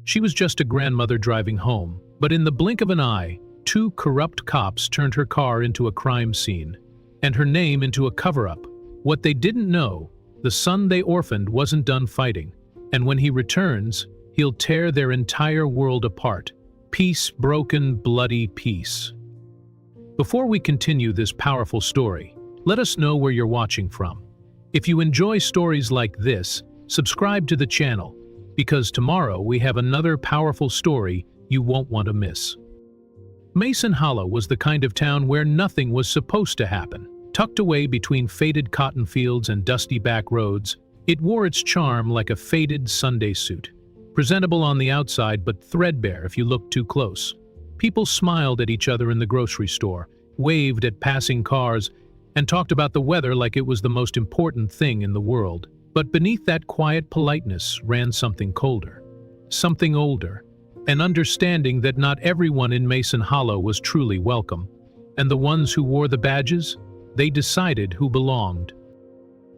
She was just a grandmother driving home, but in the blink of an eye, two corrupt cops turned her car into a crime scene, and her name into a cover-up. What they didn't know, the son they orphaned wasn't done fighting, and when he returns, he'll tear their entire world apart. Peace, broken, bloody peace. Before we continue this powerful story, let us know where you're watching from. If you enjoy stories like this, subscribe to the channel, because tomorrow we have another powerful story you won't want to miss. Mason Hollow was the kind of town where nothing was supposed to happen. Tucked away between faded cotton fields and dusty back roads, it wore its charm like a faded Sunday suit. Presentable on the outside but threadbare if you looked too close. People smiled at each other in the grocery store, waved at passing cars, and talked about the weather like it was the most important thing in the world. But beneath that quiet politeness ran something colder, something older, an understanding that not everyone in Mason Hollow was truly welcome, and the ones who wore the badges, they decided who belonged.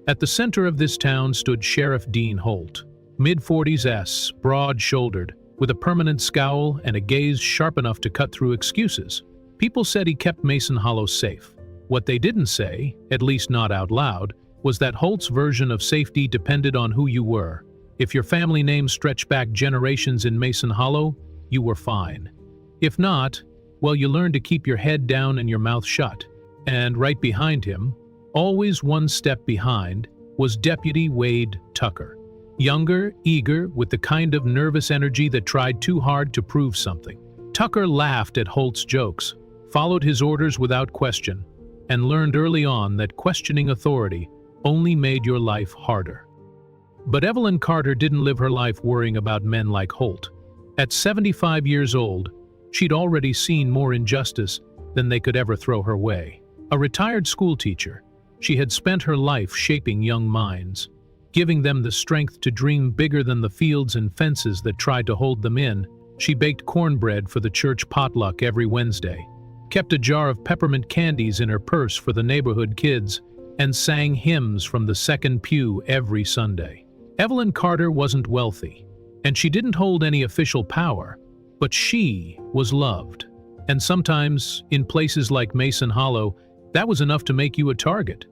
At the center of this town stood Sheriff Dean Holt, mid-40s, broad-shouldered, with a permanent scowl and a gaze sharp enough to cut through excuses. People said he kept Mason Hollow safe. What they didn't say, at least not out loud, was that Holt's version of safety depended on who you were. If your family name stretched back generations in Mason Hollow, you were fine. If not, well, you learned to keep your head down and your mouth shut. And right behind him, always one step behind, was Deputy Wade Tucker. Younger, eager, with the kind of nervous energy that tried too hard to prove something. Tucker laughed at Holt's jokes, followed his orders without question, and learned early on that questioning authority only made your life harder. But Evelyn Carter didn't live her life worrying about men like Holt. At 75 years old, she'd already seen more injustice than they could ever throw her way. A retired schoolteacher, she had spent her life shaping young minds, giving them the strength to dream bigger than the fields and fences that tried to hold them in. She baked cornbread for the church potluck every Wednesday, kept a jar of peppermint candies in her purse for the neighborhood kids, and sang hymns from the second pew every Sunday. Evelyn Carter wasn't wealthy, and she didn't hold any official power, but she was loved. And sometimes, in places like Mason Hollow, that was enough to make you a target.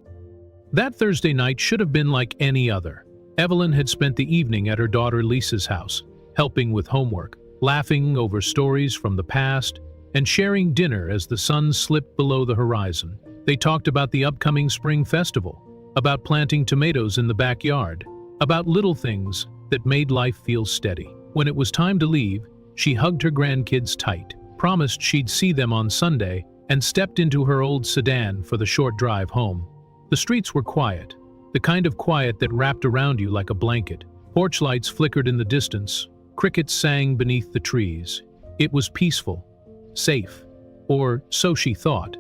That Thursday night should have been like any other. Evelyn had spent the evening at her daughter Lisa's house, helping with homework, laughing over stories from the past, and sharing dinner as the sun slipped below the horizon. They talked about the upcoming spring festival, about planting tomatoes in the backyard, about little things that made life feel steady. When it was time to leave, she hugged her grandkids tight, promised she'd see them on Sunday, and stepped into her old sedan for the short drive home. The streets were quiet, the kind of quiet that wrapped around you like a blanket. Porch lights flickered in the distance, crickets sang beneath the trees. It was peaceful, safe, or so she thought.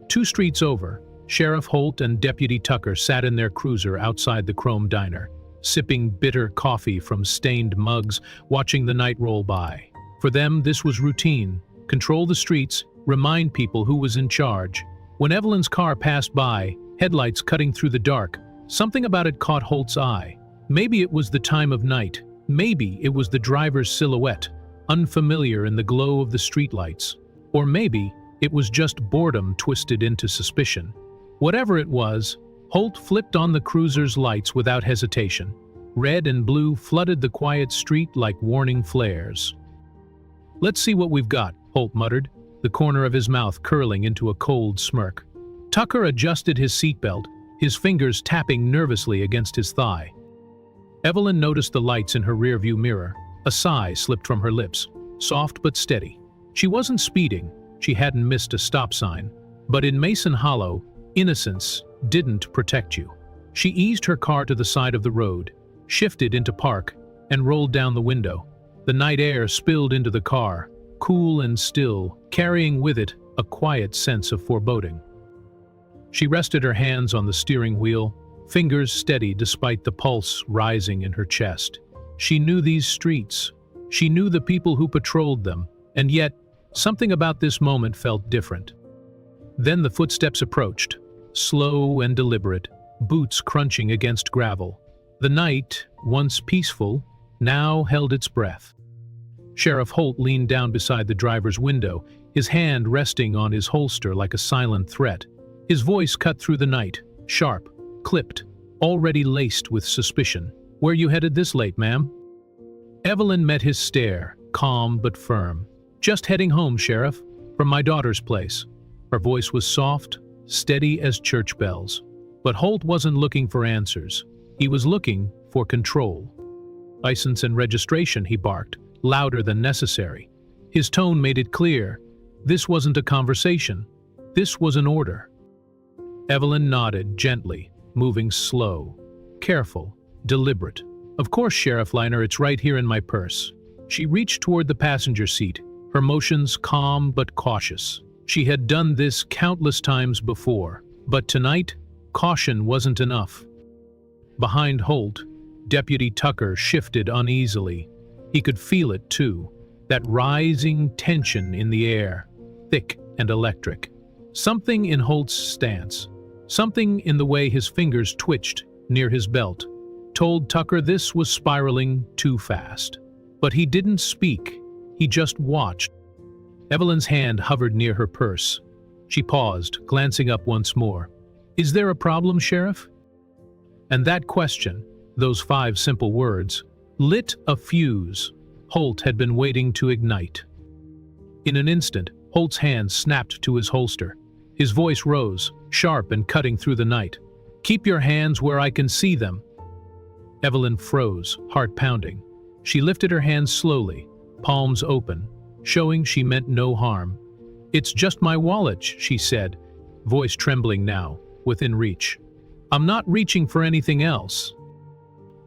2 streets over, Sheriff Holt and Deputy Tucker sat in their cruiser outside the Chrome Diner, sipping bitter coffee from stained mugs, watching the night roll by. For them, this was routine. Control the streets, remind people who was in charge. When Evelyn's car passed by, headlights cutting through the dark, something about it caught Holt's eye. Maybe it was the time of night. Maybe it was the driver's silhouette, unfamiliar in the glow of the streetlights. Or maybe it was just boredom twisted into suspicion. Whatever it was, Holt flipped on the cruiser's lights without hesitation. Red and blue flooded the quiet street like warning flares. "Let's see what we've got," Holt muttered, the corner of his mouth curling into a cold smirk. Tucker adjusted his seatbelt, his fingers tapping nervously against his thigh. Evelyn noticed the lights in her rearview mirror. A sigh slipped from her lips, soft but steady. She wasn't speeding, she hadn't missed a stop sign. But in Mason Hollow, innocence didn't protect you. She eased her car to the side of the road, shifted into park, and rolled down the window. The night air spilled into the car, cool and still, carrying with it a quiet sense of foreboding. She rested her hands on the steering wheel, fingers steady despite the pulse rising in her chest. She knew these streets. She knew the people who patrolled them, and yet, something about this moment felt different. Then the footsteps approached, slow and deliberate, boots crunching against gravel. The night, once peaceful, now held its breath. Sheriff Holt leaned down beside the driver's window, his hand resting on his holster like a silent threat. His voice cut through the night, sharp, clipped, already laced with suspicion. "Where you headed this late, ma'am?" Evelyn met his stare, calm but firm. "Just heading home, Sheriff, from my daughter's place." Her voice was soft, steady as church bells. But Holt wasn't looking for answers. He was looking for control. "License and registration," he barked, louder than necessary. His tone made it clear. This wasn't a conversation. This was an order. Evelyn nodded gently, moving slow, careful, deliberate. "Of course, Sheriff Liner, it's right here in my purse." She reached toward the passenger seat, her motions calm but cautious. She had done this countless times before, but tonight, caution wasn't enough. Behind Holt, Deputy Tucker shifted uneasily. He could feel it too, that rising tension in the air, thick and electric. Something in Holt's stance, something in the way his fingers twitched near his belt, told Tucker this was spiraling too fast. But he didn't speak, he just watched. Evelyn's hand hovered near her purse. She paused, glancing up once more. "Is there a problem, Sheriff?" And that question, those 5 simple words, lit a fuse Holt had been waiting to ignite. In an instant, Holt's hand snapped to his holster. His voice rose, sharp and cutting through the night. "Keep your hands where I can see them." Evelyn froze, heart pounding. She lifted her hands slowly, palms open, showing she meant no harm. "It's just my wallet," she said, voice trembling now, within reach. "I'm not reaching for anything else."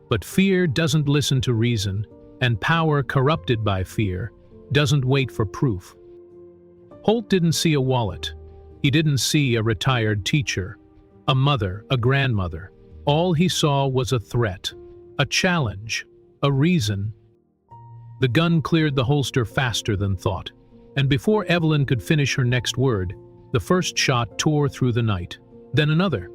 But fear doesn't listen to reason, and power corrupted by fear doesn't wait for proof. Holt didn't see a wallet. He didn't see a retired teacher, a mother, a grandmother. All he saw was a threat, a challenge, a reason. The gun cleared the holster faster than thought, and before Evelyn could finish her next word, the first shot tore through the night. Then another.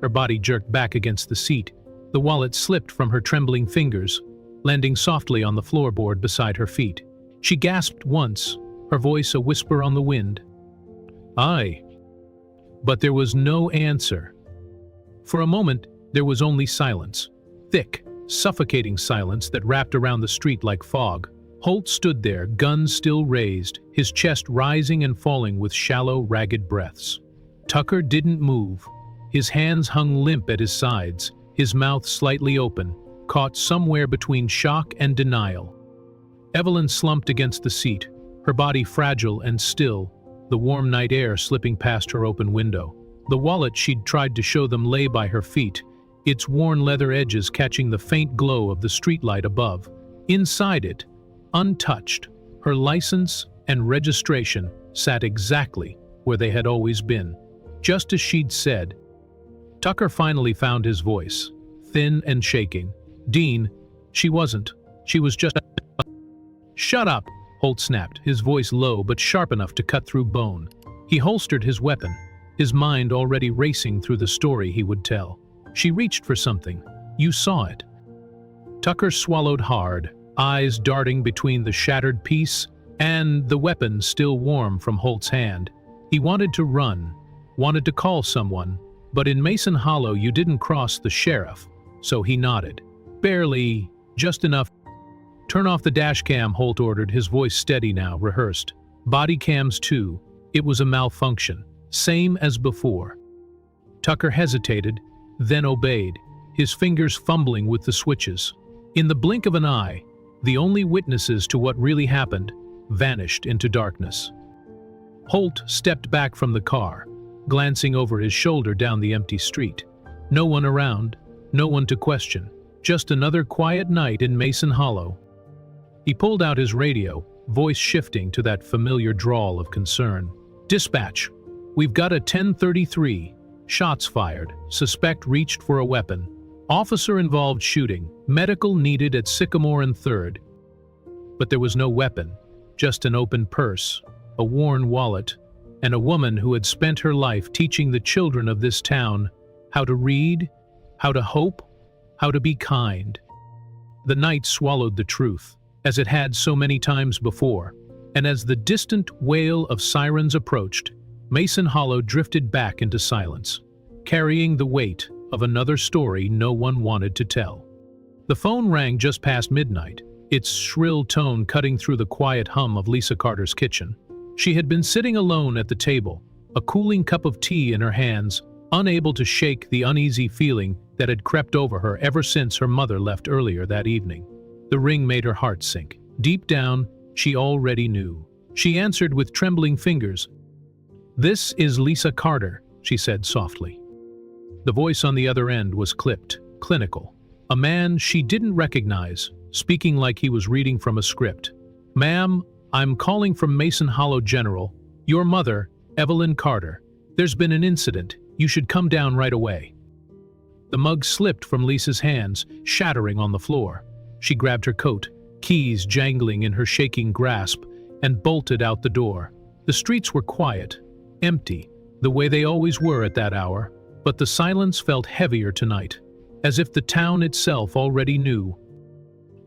Her body jerked back against the seat. The wallet slipped from her trembling fingers, landing softly on the floorboard beside her feet. She gasped once, her voice a whisper on the wind. "Aye." But there was no answer. For a moment, there was only silence. Thick, suffocating silence that wrapped around the street like fog. Holt stood there, gun still raised, his chest rising and falling with shallow, ragged breaths. Tucker didn't move. His hands hung limp at his sides, his mouth slightly open, caught somewhere between shock and denial. Evelyn slumped against the seat, her body fragile and still, the warm night air slipping past her open window. The wallet she'd tried to show them lay by her feet, its worn leather edges catching the faint glow of the streetlight above. Inside it, untouched, her license and registration sat exactly where they had always been, just as she'd said. Tucker finally found his voice, thin and shaking. "Dean, she wasn't. She was just—" "Shut up!" Holt snapped, his voice low but sharp enough to cut through bone. He holstered his weapon, his mind already racing through the story he would tell. She reached for something. "You saw it." Tucker swallowed hard, eyes darting between the shattered piece and the weapon still warm from Holt's hand. He wanted to run, wanted to call someone, but in Mason Hollow you didn't cross the sheriff, so he nodded. "Barely, just enough." "Turn off the dash cam," Holt ordered, his voice steady now, rehearsed. "Body cams too." It was a malfunction, same as before. Tucker hesitated, then obeyed, his fingers fumbling with the switches. In the blink of an eye, the only witnesses to what really happened vanished into darkness. Holt stepped back from the car, glancing over his shoulder down the empty street. No one around, no one to question, just another quiet night in Mason Hollow. He pulled out his radio, voice shifting to that familiar drawl of concern. "Dispatch, we've got a 10:33. Shots fired. Suspect reached for a weapon. Officer involved shooting. Medical needed at Sycamore and 3rd. But there was no weapon, just an open purse, a worn wallet, and a woman who had spent her life teaching the children of this town how to read, how to hope, how to be kind. The night swallowed the truth. as it had so many times before, and as the distant wail of sirens approached, Mason Hollow drifted back into silence, carrying the weight of another story no one wanted to tell. The phone rang just past midnight, its shrill tone cutting through the quiet hum of Lisa Carter's kitchen. She had been sitting alone at the table, a cooling cup of tea in her hands, unable to shake the uneasy feeling that had crept over her ever since her mother left earlier that evening. The ring made her heart sink. Deep down, she already knew. She answered with trembling fingers. "This is Lisa Carter," she said softly. The voice on the other end was clipped, clinical. A man she didn't recognize, speaking like he was reading from a script. "Ma'am, I'm calling from Mason Hollow General. Your mother, Evelyn Carter. There's been an incident. You should come down right away." The mug slipped from Lisa's hands, shattering on the floor. She grabbed her coat, keys jangling in her shaking grasp, and bolted out the door. The streets were quiet, empty, the way they always were at that hour, but the silence felt heavier tonight, as if the town itself already knew.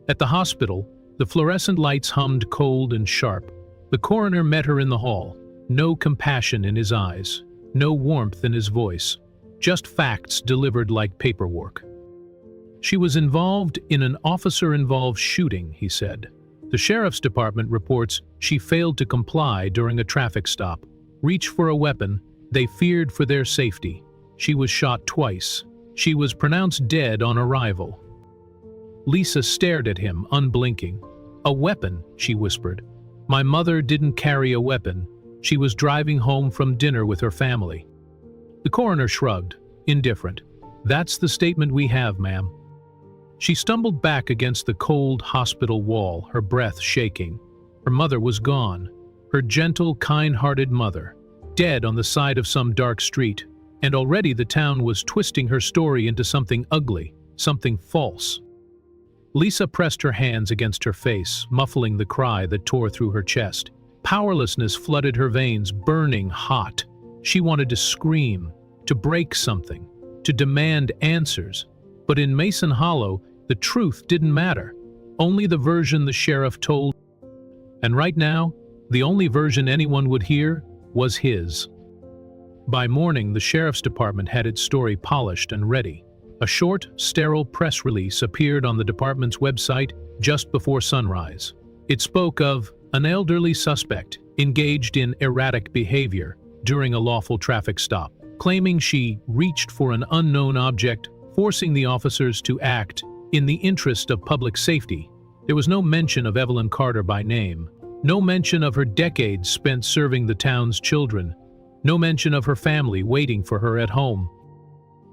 At the hospital, the fluorescent lights hummed cold and sharp. The coroner met her in the hall, no compassion in his eyes, no warmth in his voice, just facts delivered like paperwork. "She was involved in an officer-involved shooting," he said. "The sheriff's department reports she failed to comply during a traffic stop. Reach for a weapon, they feared for their safety. She was shot twice. She was pronounced dead on arrival." Lisa stared at him, unblinking. "A weapon," she whispered. "My mother didn't carry a weapon. She was driving home from dinner with her family." The coroner shrugged, indifferent. "That's the statement we have, ma'am." She stumbled back against the cold hospital wall, her breath shaking. Her mother was gone, her gentle, kind-hearted mother, dead on the side of some dark street, and already the town was twisting her story into something ugly, something false. Lisa pressed her hands against her face, muffling the cry that tore through her chest. Powerlessness flooded her veins, burning hot. She wanted to scream, to break something, to demand answers. But in Mason Hollow, the truth didn't matter. Only the version the sheriff told. And right now, the only version anyone would hear was his. By morning, the sheriff's department had its story polished and ready. A short, sterile press release appeared on the department's website just before sunrise. It spoke of an elderly suspect engaged in erratic behavior during a lawful traffic stop, claiming she reached for an unknown object, forcing the officers to act in the interest of public safety. There was no mention of Evelyn Carter by name, no mention of her decades spent serving the town's children, no mention of her family waiting for her at home.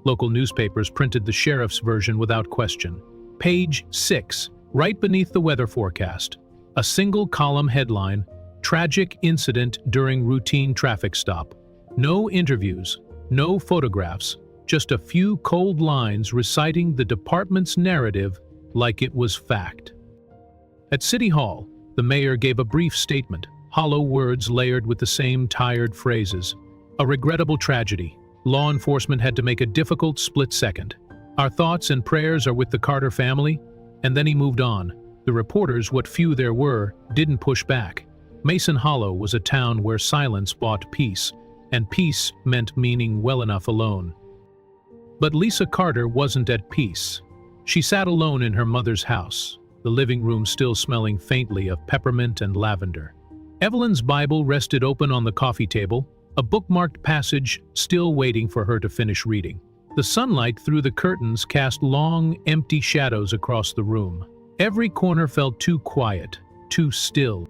Local newspapers printed the sheriff's version without question. Page 6, right beneath the weather forecast. A single-column headline, "Tragic Incident During Routine Traffic Stop." No interviews, no photographs, just a few cold lines reciting the department's narrative like it was fact. At City Hall, the mayor gave a brief statement, hollow words layered with the same tired phrases. "A regrettable tragedy. Law enforcement had to make a difficult split second. Our thoughts and prayers are with the Carter family." And then he moved on. The reporters, what few there were, didn't push back. Mason Hollow was a town where silence bought peace, and peace meant meaning well enough alone. But Lisa Carter wasn't at peace. She sat alone in her mother's house, the living room still smelling faintly of peppermint and lavender. Evelyn's Bible rested open on the coffee table, a bookmarked passage still waiting for her to finish reading. The sunlight through the curtains cast long, empty shadows across the room. Every corner felt too quiet, too still.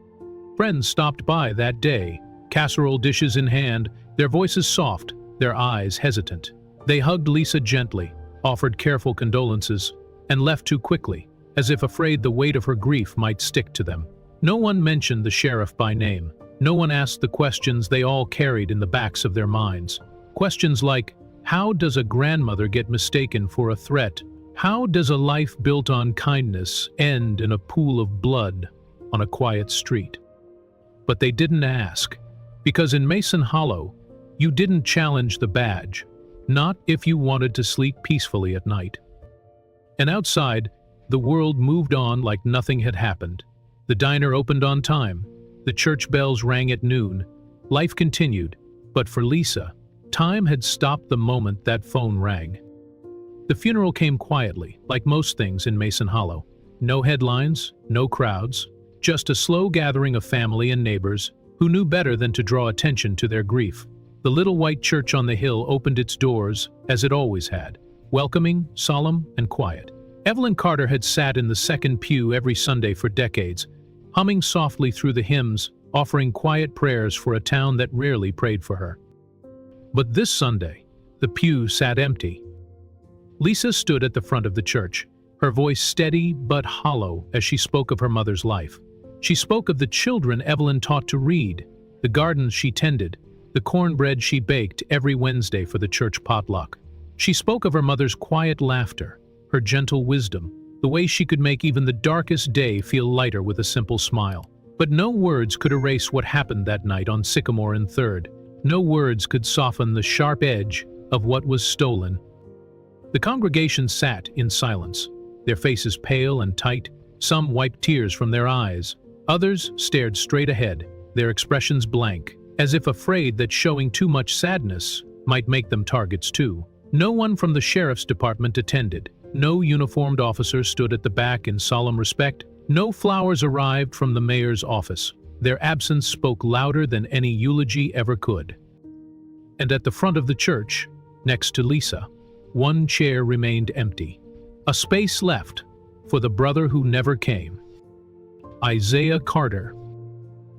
Friends stopped by that day, casserole dishes in hand, their voices soft, their eyes hesitant. They hugged Lisa gently, offered careful condolences, and left too quickly, as if afraid the weight of her grief might stick to them. No one mentioned the sheriff by name. No one asked the questions they all carried in the backs of their minds. Questions like, how does a grandmother get mistaken for a threat? How does a life built on kindness end in a pool of blood on a quiet street? But they didn't ask, because in Mason Hollow, you didn't challenge the badge. Not if you wanted to sleep peacefully at night. And outside, the world moved on like nothing had happened. The diner opened on time. The church bells rang at noon. Life continued, but for Lisa, time had stopped the moment that phone rang. The funeral came quietly, like most things in Mason Hollow. No headlines, no crowds, just a slow gathering of family and neighbors who knew better than to draw attention to their grief. The little white church on the hill opened its doors, as it always had, welcoming, solemn, and quiet. Evelyn Carter had sat in the second pew every Sunday for decades, humming softly through the hymns, offering quiet prayers for a town that rarely prayed for her. But this Sunday, the pew sat empty. Lisa stood at the front of the church, her voice steady but hollow as she spoke of her mother's life. She spoke of the children Evelyn taught to read, the gardens she tended, the cornbread she baked every Wednesday for the church potluck. She spoke of her mother's quiet laughter, her gentle wisdom, the way she could make even the darkest day feel lighter with a simple smile. But no words could erase what happened that night on Sycamore and 3rd. No words could soften the sharp edge of what was stolen. The congregation sat in silence, their faces pale and tight. Some wiped tears from their eyes. Others stared straight ahead, their expressions blank, as if afraid that showing too much sadness might make them targets too. No one from the sheriff's department attended. No uniformed officer stood at the back in solemn respect. No flowers arrived from the mayor's office. Their absence spoke louder than any eulogy ever could. And at the front of the church, next to Lisa, one chair remained empty. A space left for the brother who never came. Isaiah Carter.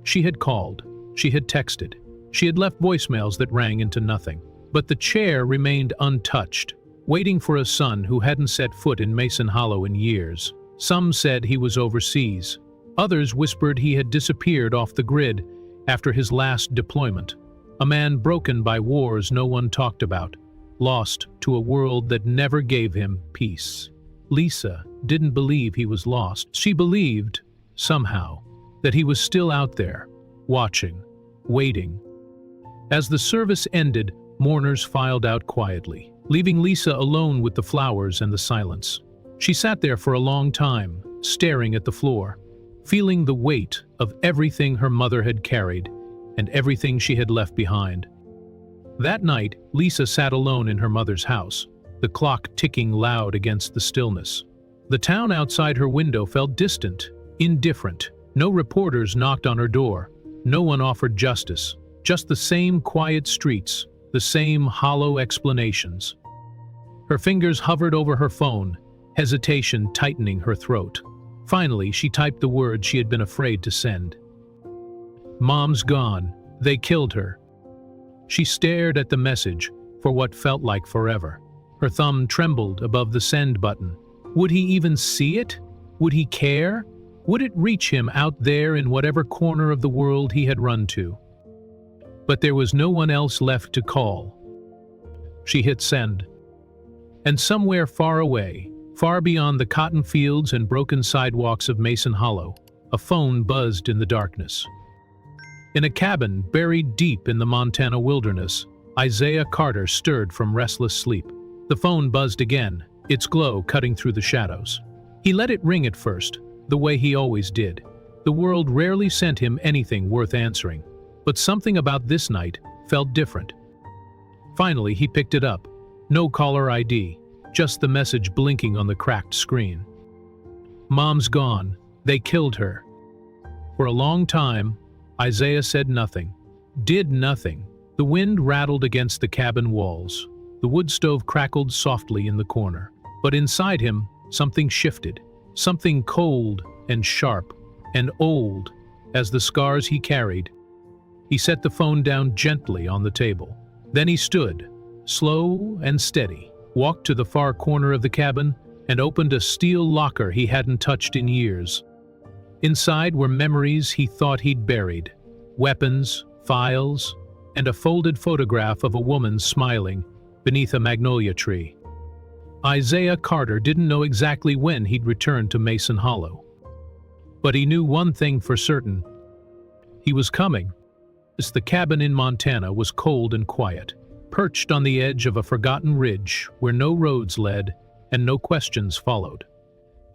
She had called, she had texted, she had left voicemails that rang into nothing. But the chair remained untouched, waiting for a son who hadn't set foot in Mason Hollow in years. Some said he was overseas. Others whispered he had disappeared off the grid after his last deployment. A man broken by wars no one talked about, lost to a world that never gave him peace. Lisa didn't believe he was lost. She believed, somehow, that he was still out there, watching, waiting. As the service ended, mourners filed out quietly, leaving Lisa alone with the flowers and the silence. She sat there for a long time, staring at the floor, feeling the weight of everything her mother had carried and everything she had left behind. That night, Lisa sat alone in her mother's house, the clock ticking loud against the stillness. The town outside her window felt distant, indifferent. No reporters knocked on her door. No one offered justice. Just the same quiet streets, the same hollow explanations. Her fingers hovered over her phone, hesitation tightening her throat. Finally, she typed the words she had been afraid to send. "Mom's gone. They killed her." She stared at the message for what felt like forever. Her thumb trembled above the send button. Would he even see it? Would he care? Would it reach him out there in whatever corner of the world he had run to? But there was no one else left to call. She hit send. And somewhere far away, far beyond the cotton fields and broken sidewalks of Mason Hollow, a phone buzzed in the darkness. In a cabin buried deep in the Montana wilderness, Isaiah Carter stirred from restless sleep. The phone buzzed again, its glow cutting through the shadows. He let it ring at first, the way he always did. The world rarely sent him anything worth answering, but something about this night felt different. Finally, he picked it up. No caller ID, just the message blinking on the cracked screen. "Mom's gone. They killed her." For a long time, Isaiah said nothing, did nothing. The wind rattled against the cabin walls. The wood stove crackled softly in the corner. But inside him, something shifted. Something cold and sharp and old as the scars he carried. He set the phone down gently on the table. Then he stood, slow and steady, walked to the far corner of the cabin, and opened a steel locker he hadn't touched in years. Inside were memories he thought he'd buried, weapons, files, and a folded photograph of a woman smiling beneath a magnolia tree. Isaiah Carter didn't know exactly when he'd return to Mason Hollow. But he knew one thing for certain. He was coming. The cabin in Montana was cold and quiet, perched on the edge of a forgotten ridge where no roads led and no questions followed.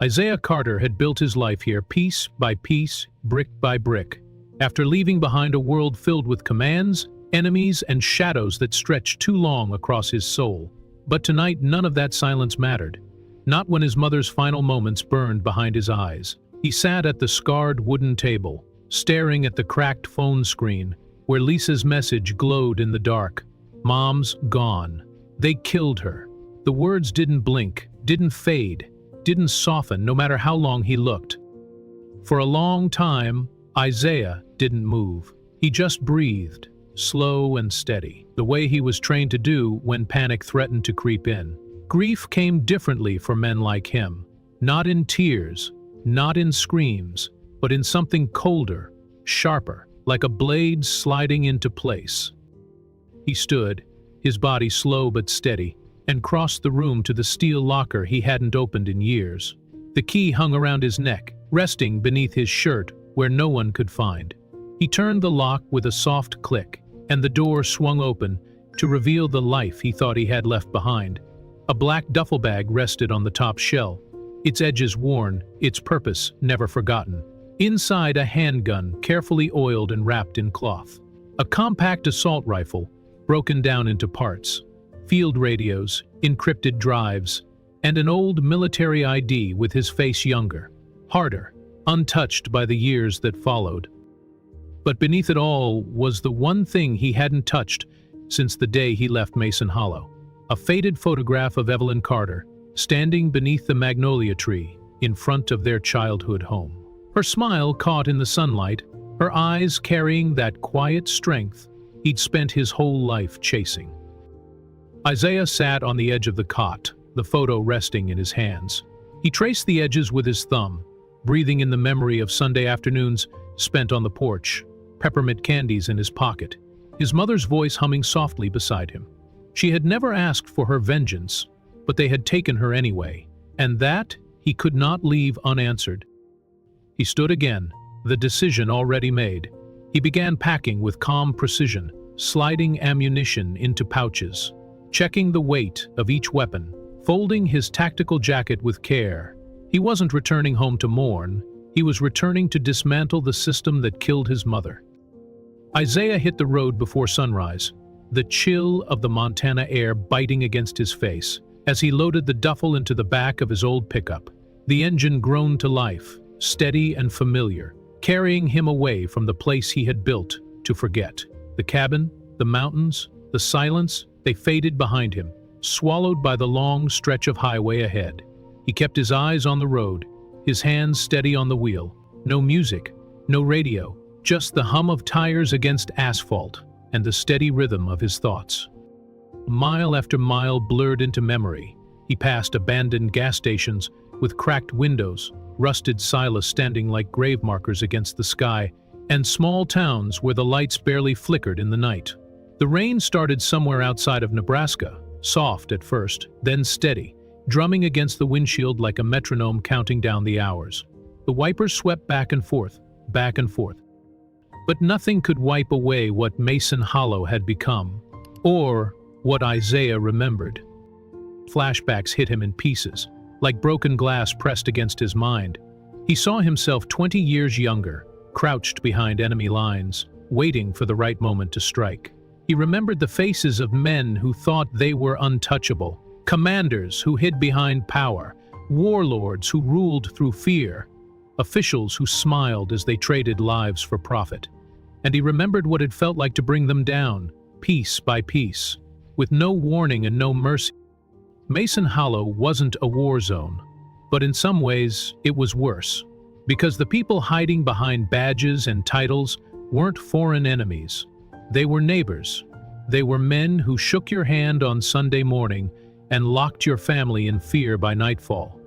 Isaiah Carter had built his life here piece by piece, brick by brick, after leaving behind a world filled with commands, enemies, and shadows that stretched too long across his soul. But tonight none of that silence mattered. Not when his mother's final moments burned behind his eyes. He sat at the scarred wooden table, staring at the cracked phone screen, where Lisa's message glowed in the dark. "Mom's gone. They killed her." The words didn't blink, didn't fade, didn't soften no matter how long he looked. For a long time, Isaiah didn't move. He just breathed, slow and steady, the way he was trained to do when panic threatened to creep in. Grief came differently for men like him, not in tears, not in screams, but in something colder, sharper, like a blade sliding into place. He stood, his body slow but steady, and crossed the room to the steel locker he hadn't opened in years. The key hung around his neck, resting beneath his shirt where no one could find. He turned the lock with a soft click, and the door swung open to reveal the life he thought he had left behind. A black duffel bag rested on the top shelf, its edges worn, its purpose never forgotten. Inside, a handgun carefully oiled and wrapped in cloth. A compact assault rifle, broken down into parts. Field radios, encrypted drives, and an old military ID with his face younger, harder, untouched by the years that followed. But beneath it all was the one thing he hadn't touched since the day he left Mason Hollow. A faded photograph of Evelyn Carter, standing beneath the magnolia tree in front of their childhood home. Her smile caught in the sunlight, her eyes carrying that quiet strength he'd spent his whole life chasing. Isaiah sat on the edge of the cot, the photo resting in his hands. He traced the edges with his thumb, breathing in the memory of Sunday afternoons spent on the porch, peppermint candies in his pocket, his mother's voice humming softly beside him. She had never asked for her vengeance, but they had taken her anyway, and that he could not leave unanswered. He stood again, the decision already made. He began packing with calm precision, sliding ammunition into pouches, checking the weight of each weapon, folding his tactical jacket with care. He wasn't returning home to mourn, he was returning to dismantle the system that killed his mother. Isaiah hit the road before sunrise, the chill of the Montana air biting against his face. As he loaded the duffel into the back of his old pickup, the engine groaned to life, steady and familiar, carrying him away from the place he had built to forget. The cabin, the mountains, the silence, they faded behind him, swallowed by the long stretch of highway ahead. He kept his eyes on the road, his hands steady on the wheel. No music, no radio, just the hum of tires against asphalt and the steady rhythm of his thoughts. Mile after mile blurred into memory. He passed abandoned gas stations with cracked windows, rusted silos standing like grave markers against the sky, and small towns where the lights barely flickered in the night. The rain started somewhere outside of Nebraska, soft at first, then steady, drumming against the windshield like a metronome counting down the hours. The wipers swept back and forth, back and forth. But nothing could wipe away what Mason Hollow had become, or what Isaiah remembered. Flashbacks hit him in pieces, like broken glass pressed against his mind. He saw himself 20 years younger, crouched behind enemy lines, waiting for the right moment to strike. He remembered the faces of men who thought they were untouchable, commanders who hid behind power, warlords who ruled through fear, officials who smiled as they traded lives for profit. And he remembered what it felt like to bring them down, piece by piece, with no warning and no mercy. Mason Hollow wasn't a war zone, but in some ways it was worse, because the people hiding behind badges and titles weren't foreign enemies. They were neighbors. They were men who shook your hand on Sunday morning and locked your family in fear by nightfall.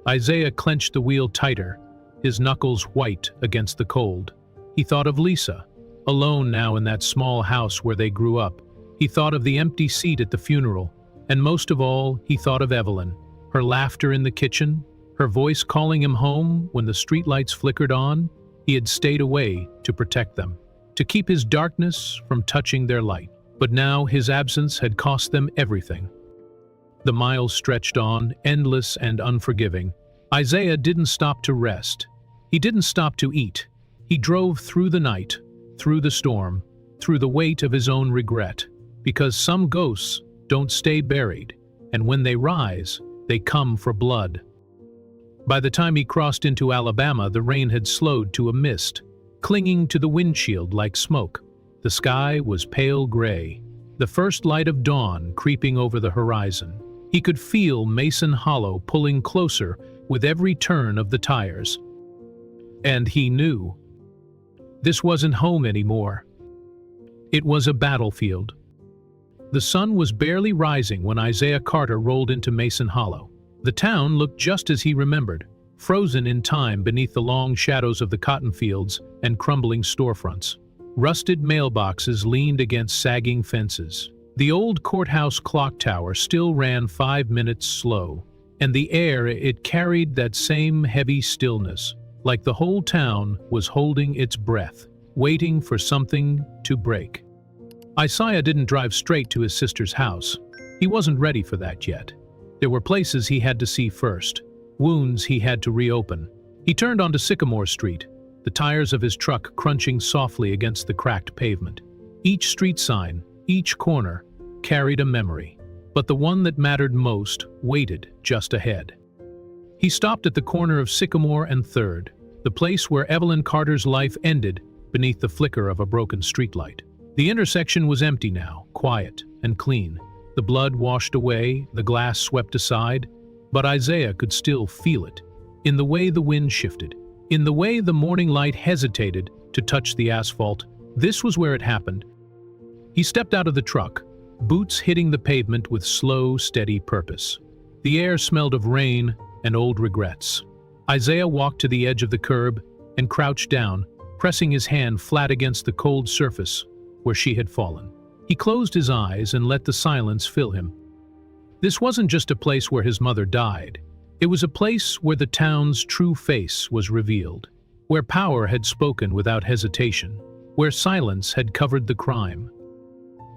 Isaiah clenched the wheel tighter, his knuckles white against the cold. He thought of Lisa, alone now in that small house where they grew up. He thought of the empty seat at the funeral, and most of all, he thought of Evelyn, her laughter in the kitchen, her voice calling him home when the streetlights flickered on. He had stayed away to protect them, to keep his darkness from touching their light. But now his absence had cost them everything. The miles stretched on, endless and unforgiving. Isaiah didn't stop to rest. He didn't stop to eat. He drove through the night, through the storm, through the weight of his own regret, because some ghosts don't stay buried, and when they rise, they come for blood. By the time he crossed into Alabama, the rain had slowed to a mist, clinging to the windshield like smoke. The sky was pale gray, the first light of dawn creeping over the horizon. He could feel Mason Hollow pulling closer with every turn of the tires. And he knew. This wasn't home anymore. It was a battlefield. The sun was barely rising when Isaiah Carter rolled into Mason Hollow. The town looked just as he remembered, frozen in time beneath the long shadows of the cotton fields and crumbling storefronts. Rusted mailboxes leaned against sagging fences. The old courthouse clock tower still ran 5 minutes slow, and the air it carried that same heavy stillness, like the whole town was holding its breath, waiting for something to break. Isaiah didn't drive straight to his sister's house. He wasn't ready for that yet. There were places he had to see first, wounds he had to reopen. He turned onto Sycamore Street, the tires of his truck crunching softly against the cracked pavement. Each street sign, each corner, carried a memory, but the one that mattered most waited just ahead. He stopped at the corner of Sycamore and 3rd, the place where Evelyn Carter's life ended beneath the flicker of a broken streetlight. The intersection was empty now, quiet and clean. The blood washed away, the glass swept aside, but Isaiah could still feel it, in the way the wind shifted, in the way the morning light hesitated to touch the asphalt. This was where it happened. He stepped out of the truck, boots hitting the pavement with slow, steady purpose. The air smelled of rain and old regrets. Isaiah walked to the edge of the curb and crouched down, pressing his hand flat against the cold surface where she had fallen. He closed his eyes and let the silence fill him. This wasn't just a place where his mother died. It was a place where the town's true face was revealed, where power had spoken without hesitation, where silence had covered the crime.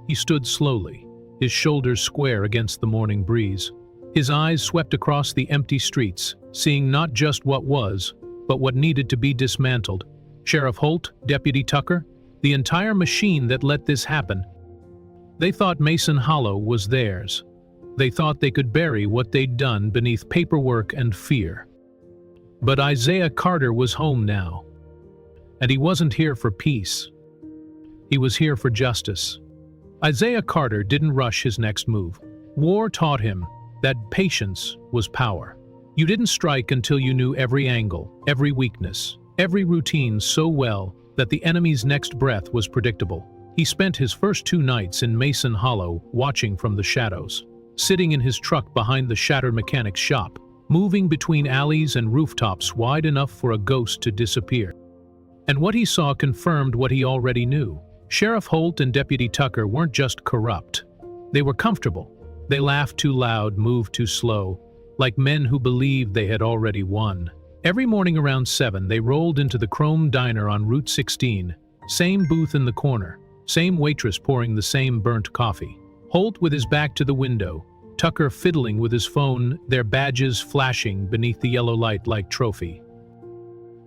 He stood slowly, his shoulders square against the morning breeze. His eyes swept across the empty streets, seeing not just what was, but what needed to be dismantled. Sheriff Holt, Deputy Tucker, the entire machine that let this happen. They thought Mason Hollow was theirs. They thought they could bury what they'd done beneath paperwork and fear. But Isaiah Carter was home now. And he wasn't here for peace. He was here for justice. Isaiah Carter didn't rush his next move. War taught him that patience was power. You didn't strike until you knew every angle, every weakness, every routine so well that the enemy's next breath was predictable. He spent his first 2 nights in Mason Hollow watching from the shadows, sitting in his truck behind the shattered mechanic's shop, moving between alleys and rooftops wide enough for a ghost to disappear. And what he saw confirmed what he already knew. Sheriff Holt and Deputy Tucker weren't just corrupt. They were comfortable. They laughed too loud, moved too slow, like men who believed they had already won. Every morning around 7, they rolled into the Chrome Diner on Route 16, same booth in the corner, same waitress pouring the same burnt coffee. Holt with his back to the window, Tucker fiddling with his phone, their badges flashing beneath the yellow light like trophy.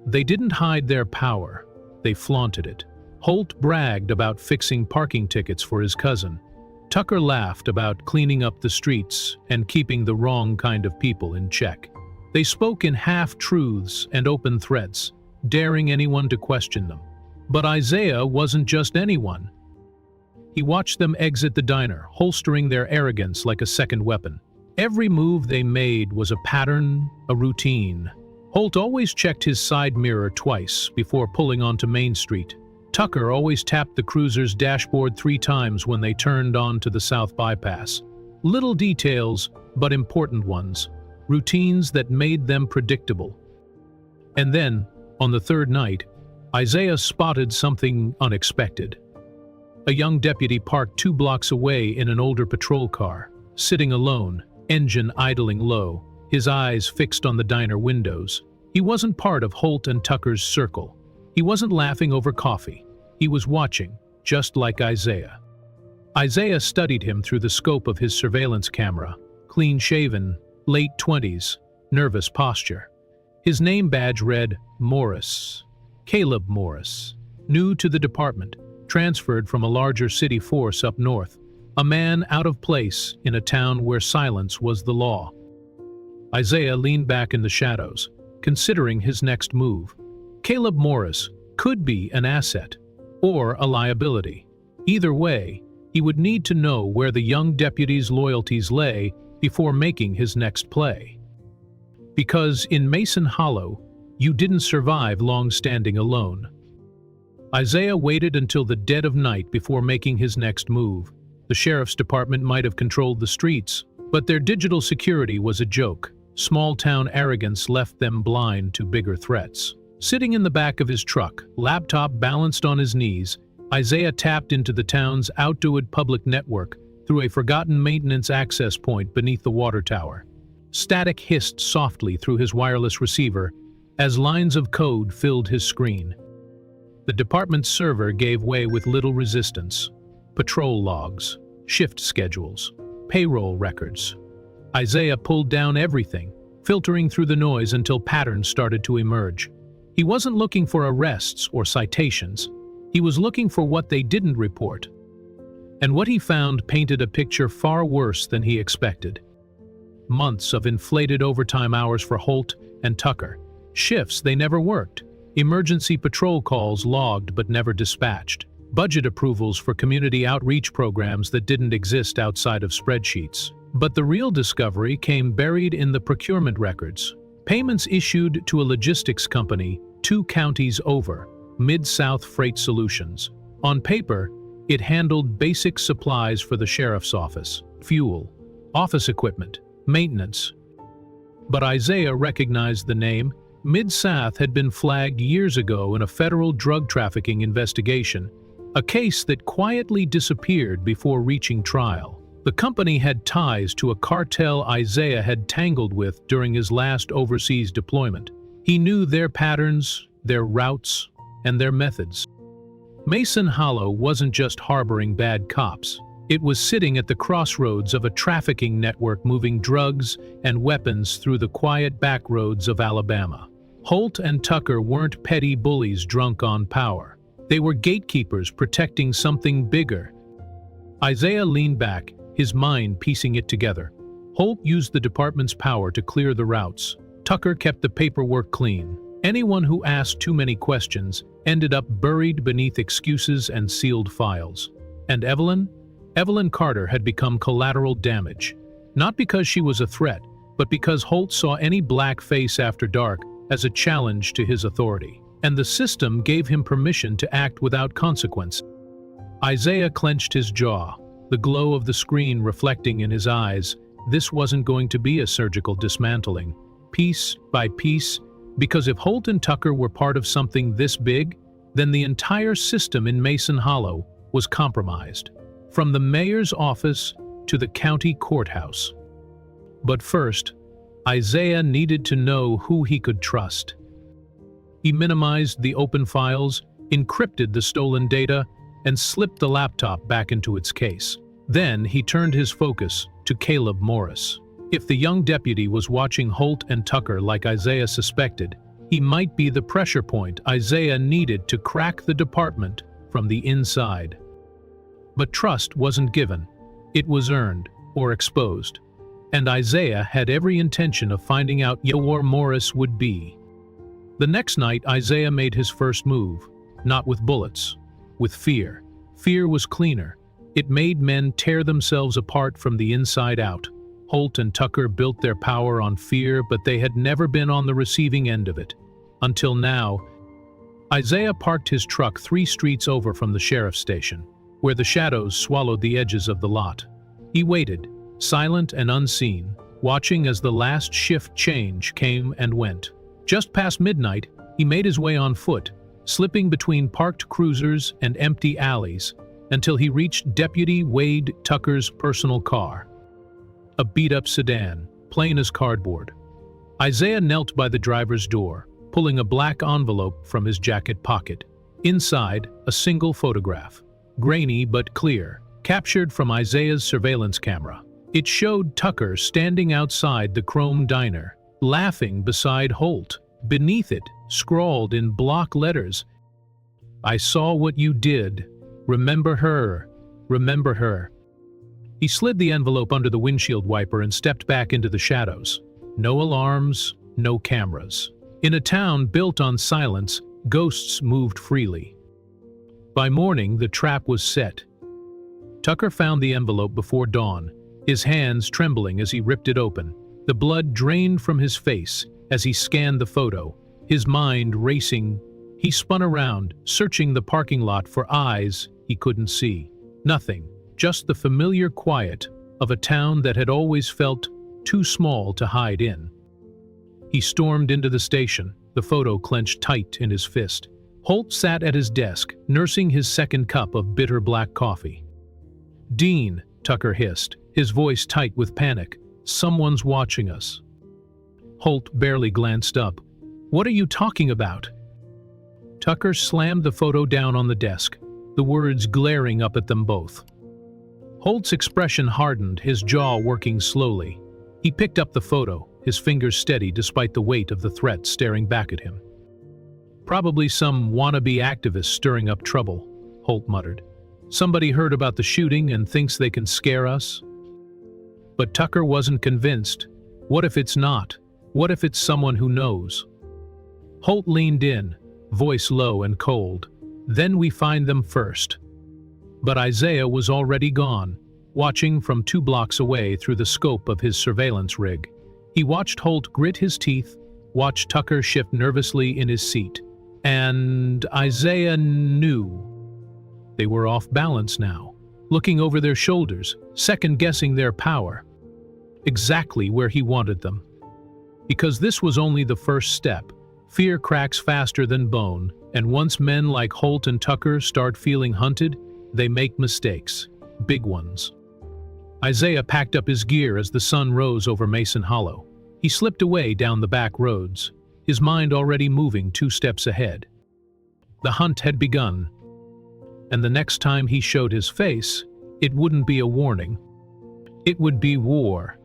They didn't hide their power, they flaunted it. Holt bragged about fixing parking tickets for his cousin. Tucker laughed about cleaning up the streets and keeping the wrong kind of people in check. They spoke in half-truths and open threats, daring anyone to question them. But Isaiah wasn't just anyone. He watched them exit the diner, holstering their arrogance like a second weapon. Every move they made was a pattern, a routine. Holt always checked his side mirror twice before pulling onto Main Street. Tucker always tapped the cruiser's dashboard 3 times when they turned onto the South Bypass. Little details, but important ones. Routines that made them predictable. And then, on the 3rd night, Isaiah spotted something unexpected. A young deputy parked 2 blocks away in an older patrol car, sitting alone, engine idling low, his eyes fixed on the diner windows. He wasn't part of Holt and Tucker's circle. He wasn't laughing over coffee. He was watching, just like Isaiah. Isaiah studied him through the scope of his surveillance camera, clean-shaven, late 20s, nervous posture. His name badge read Morris. Caleb Morris. New to the department, transferred from a larger city force up north. A man out of place in a town where silence was the law. Isaiah leaned back in the shadows, considering his next move. Caleb Morris could be an asset or a liability. Either way, he would need to know where the young deputy's loyalties lay before making his next play. Because in Mason Hollow, you didn't survive long standing alone. Isaiah waited until the dead of night before making his next move. The sheriff's department might have controlled the streets, but their digital security was a joke. Small-town arrogance left them blind to bigger threats. Sitting in the back of his truck, laptop balanced on his knees, Isaiah tapped into the town's outdoor public network through a forgotten maintenance access point beneath the water tower. Static hissed softly through his wireless receiver as lines of code filled his screen. The department's server gave way with little resistance. Patrol logs, shift schedules, payroll records. Isaiah pulled down everything, filtering through the noise until patterns started to emerge. He wasn't looking for arrests or citations. He was looking for what they didn't report. And what he found painted a picture far worse than he expected. Months of inflated overtime hours for Holt and Tucker. Shifts they never worked. Emergency patrol calls logged but never dispatched. Budget approvals for community outreach programs that didn't exist outside of spreadsheets. But the real discovery came buried in the procurement records. Payments issued to a logistics company 2 counties over, Mid-South Freight Solutions. On paper, it handled basic supplies for the sheriff's office, fuel, office equipment, maintenance. But Isaiah recognized the name. Mid-South had been flagged years ago in a federal drug trafficking investigation, a case that quietly disappeared before reaching trial. The company had ties to a cartel Isaiah had tangled with during his last overseas deployment. He knew their patterns, their routes, and their methods. Mason Hollow wasn't just harboring bad cops. It was sitting at the crossroads of a trafficking network moving drugs and weapons through the quiet back roads of Alabama. Holt and Tucker weren't petty bullies drunk on power. They were gatekeepers protecting something bigger. Isaiah leaned back, his mind piecing it together. Holt used the department's power to clear the routes. Tucker kept the paperwork clean. Anyone who asked too many questions ended up buried beneath excuses and sealed files. And Evelyn Carter had become collateral damage. Not because she was a threat, but because Holt saw any black face after dark as a challenge to his authority. And the system gave him permission to act without consequence. Isaiah clenched his jaw, the glow of the screen reflecting in his eyes. This wasn't going to be a surgical dismantling, piece by piece, because if Holt and Tucker were part of something this big, then the entire system in Mason Hollow was compromised, from the mayor's office to the county courthouse. But first, Isaiah needed to know who he could trust. He minimized the open files, encrypted the stolen data, and slipped the laptop back into its case. Then he turned his focus to Caleb Morris. If the young deputy was watching Holt and Tucker like Isaiah suspected, he might be the pressure point Isaiah needed to crack the department from the inside. But trust wasn't given. It was earned or exposed. And Isaiah had every intention of finding out where Morris would be. The next night, Isaiah made his first move, not with bullets, with fear. Fear was cleaner. It made men tear themselves apart from the inside out. Holt and Tucker built their power on fear, but they had never been on the receiving end of it. Until now, Isaiah parked his truck 3 streets over from the sheriff's station, where the shadows swallowed the edges of the lot. He waited, silent and unseen, watching as the last shift change came and went. Just past midnight, he made his way on foot, slipping between parked cruisers and empty alleys, until he reached Deputy Wade Tucker's personal car. A beat-up sedan, plain as cardboard. Isaiah knelt by the driver's door, pulling a black envelope from his jacket pocket. Inside, a single photograph, grainy but clear, captured from Isaiah's surveillance camera. It showed Tucker standing outside the Chrome Diner, laughing beside Holt. Beneath it, scrawled in block letters, "I saw what you did. Remember her. Remember her." He slid the envelope under the windshield wiper and stepped back into the shadows. No alarms, no cameras. In a town built on silence, ghosts moved freely. By morning, the trap was set. Tucker found the envelope before dawn, his hands trembling as he ripped it open. The blood drained from his face as he scanned the photo, his mind racing. He spun around, searching the parking lot for eyes he couldn't see. Nothing, just the familiar quiet of a town that had always felt too small to hide in. He stormed into the station, the photo clenched tight in his fist. Holt sat at his desk, nursing his second cup of bitter black coffee. "Dean," Tucker hissed, his voice tight with panic, "someone's watching us." Holt barely glanced up. "What are you talking about?" Tucker slammed the photo down on the desk, the words glaring up at them both. Holt's expression hardened, his jaw working slowly. He picked up the photo, his fingers steady despite the weight of the threat staring back at him. "Probably some wannabe activist stirring up trouble," Holt muttered. "Somebody heard about the shooting and thinks they can scare us." But Tucker wasn't convinced. What if it's not? What if it's someone who knows? Holt leaned in, voice low and cold. "Then we find them first." But Isaiah was already gone, watching from 2 blocks away through the scope of his surveillance rig. He watched Holt grit his teeth, watched Tucker shift nervously in his seat. And Isaiah knew. They were off balance now, looking over their shoulders, second-guessing their power. Exactly where he wanted them. Because this was only the first step. Fear cracks faster than bone, and once men like Holt and Tucker start feeling hunted, they make mistakes. Big ones. Isaiah packed up his gear as the sun rose over Mason Hollow. He slipped away down the back roads, his mind already moving 2 steps ahead. The hunt had begun, and the next time he showed his face, it wouldn't be a warning. It would be war.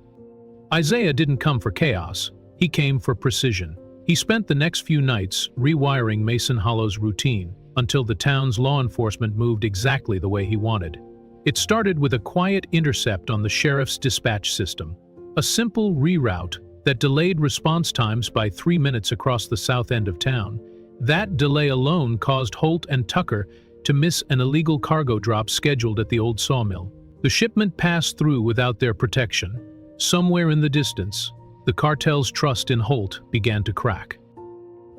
Isaiah didn't come for chaos, he came for precision. He spent the next few nights rewiring Mason Hollow's routine until the town's law enforcement moved exactly the way he wanted. It started with a quiet intercept on the sheriff's dispatch system, a simple reroute that delayed response times by 3 minutes across the south end of town. That delay alone caused Holt and Tucker to miss an illegal cargo drop scheduled at the old sawmill. The shipment passed through without their protection. Somewhere in the distance, the cartel's trust in Holt began to crack.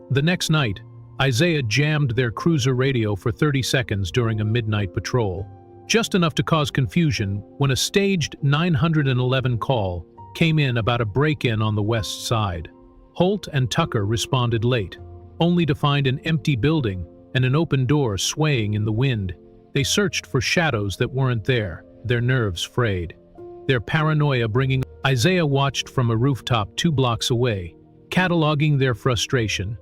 The next night, Isaiah jammed their cruiser radio for 30 seconds during a midnight patrol, just enough to cause confusion when a staged 911 call came in about a break-in on the west side. Holt and Tucker responded late, only to find an empty building and an open door swaying in the wind. They searched for shadows that weren't there, their nerves frayed. Their paranoia bringing. Isaiah watched from a rooftop 2 blocks away, cataloging their frustration.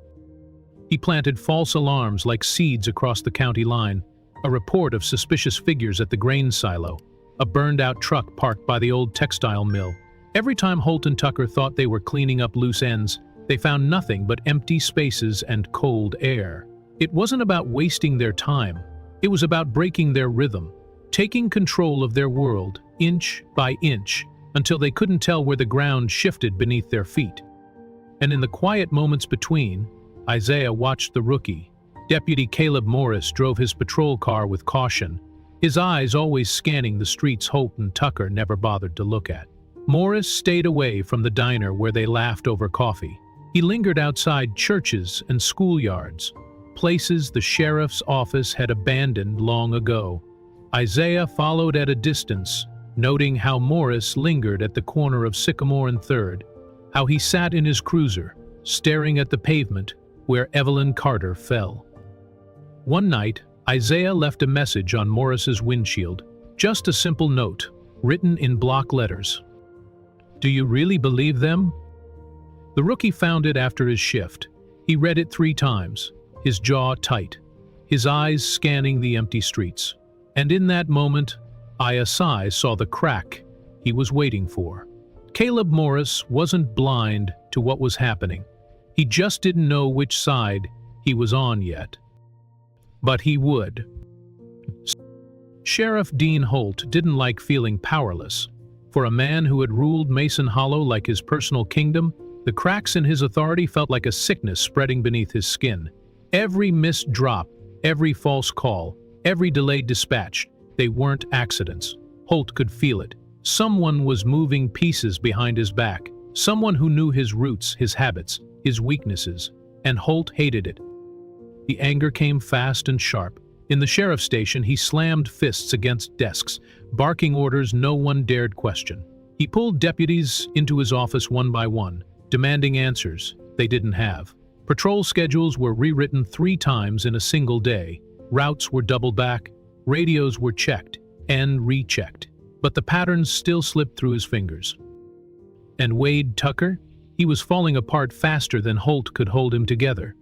He planted false alarms like seeds across the county line, a report of suspicious figures at the grain silo, a burned-out truck parked by the old textile mill. Every time Holt and Tucker thought they were cleaning up loose ends, they found nothing but empty spaces and cold air. It wasn't about wasting their time. It was about breaking their rhythm, taking control of their world, inch by inch, until they couldn't tell where the ground shifted beneath their feet. And in the quiet moments between, Isaiah watched the rookie. Deputy Caleb Morris drove his patrol car with caution, his eyes always scanning the streets Holt and Tucker never bothered to look at. Morris stayed away from the diner where they laughed over coffee. He lingered outside churches and schoolyards, places the sheriff's office had abandoned long ago. Isaiah followed at a distance, noting how Morris lingered at the corner of Sycamore and 3rd, how he sat in his cruiser, staring at the pavement where Evelyn Carter fell. One night, Isaiah left a message on Morris's windshield, just a simple note, written in block letters. "Do you really believe them?" The rookie found it after his shift. He read it 3 times, his jaw tight, his eyes scanning the empty streets. And in that moment, ISI saw the crack he was waiting for. Caleb Morris wasn't blind to what was happening. He just didn't know which side he was on yet. But he would. Sheriff Dean Holt didn't like feeling powerless. For a man who had ruled Mason Hollow like his personal kingdom, the cracks in his authority felt like a sickness spreading beneath his skin. Every missed drop, every false call, every delayed dispatch, they weren't accidents. Holt could feel it. Someone was moving pieces behind his back. Someone who knew his roots, his habits, his weaknesses, and Holt hated it. The anger came fast and sharp. In the sheriff's station, he slammed fists against desks, barking orders no one dared question. He pulled deputies into his office one by one, demanding answers they didn't have. Patrol schedules were rewritten 3 times in a single day. Routes were doubled back, radios were checked and rechecked. But the patterns still slipped through his fingers. And Wade Tucker? He was falling apart faster than Holt could hold him together.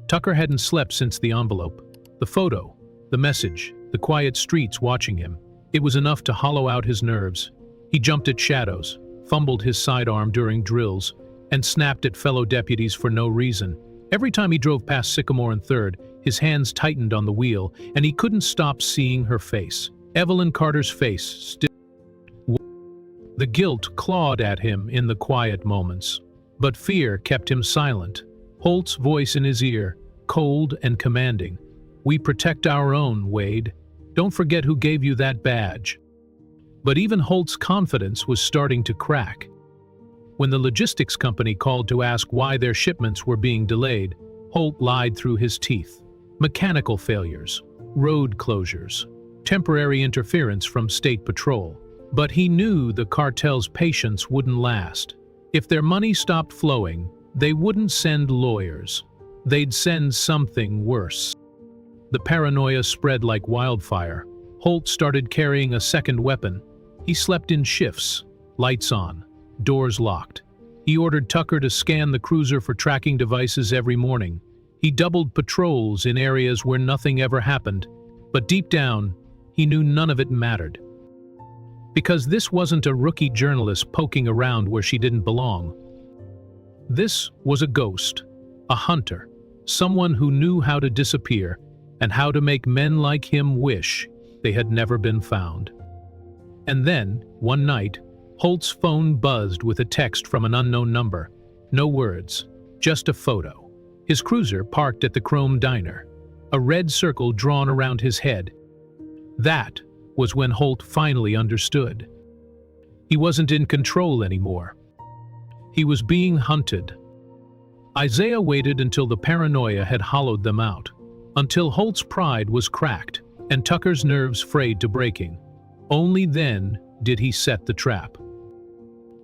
Tucker hadn't slept since the envelope. The photo, the message, the quiet streets watching him. It was enough to hollow out his nerves. He jumped at shadows, fumbled his sidearm during drills, and snapped at fellow deputies for no reason. Every time he drove past Sycamore and 3rd, his hands tightened on the wheel, and he couldn't stop seeing her face. Evelyn Carter's face still. The guilt clawed at him in the quiet moments, but fear kept him silent. Holt's voice in his ear, cold and commanding. "We protect our own, Wade. Don't forget who gave you that badge." But even Holt's confidence was starting to crack. When the logistics company called to ask why their shipments were being delayed, Holt lied through his teeth. Mechanical failures, road closures, temporary interference from state patrol. But he knew the cartel's patience wouldn't last. If their money stopped flowing, they wouldn't send lawyers. They'd send something worse. The paranoia spread like wildfire. Holt started carrying a second weapon. He slept in shifts, lights on, doors locked. He ordered Tucker to scan the cruiser for tracking devices every morning. He doubled patrols in areas where nothing ever happened. But deep down, he knew none of it mattered. Because this wasn't a rookie journalist poking around where she didn't belong. This was a ghost, a hunter, someone who knew how to disappear and how to make men like him wish they had never been found. And then, one night, Holt's phone buzzed with a text from an unknown number. No words, just a photo. His cruiser parked at the Chrome Diner, a red circle drawn around his head. That was when Holt finally understood. He wasn't in control anymore. He was being hunted. Isaiah waited until the paranoia had hollowed them out, until Holt's pride was cracked and Tucker's nerves frayed to breaking. Only then did he set the trap.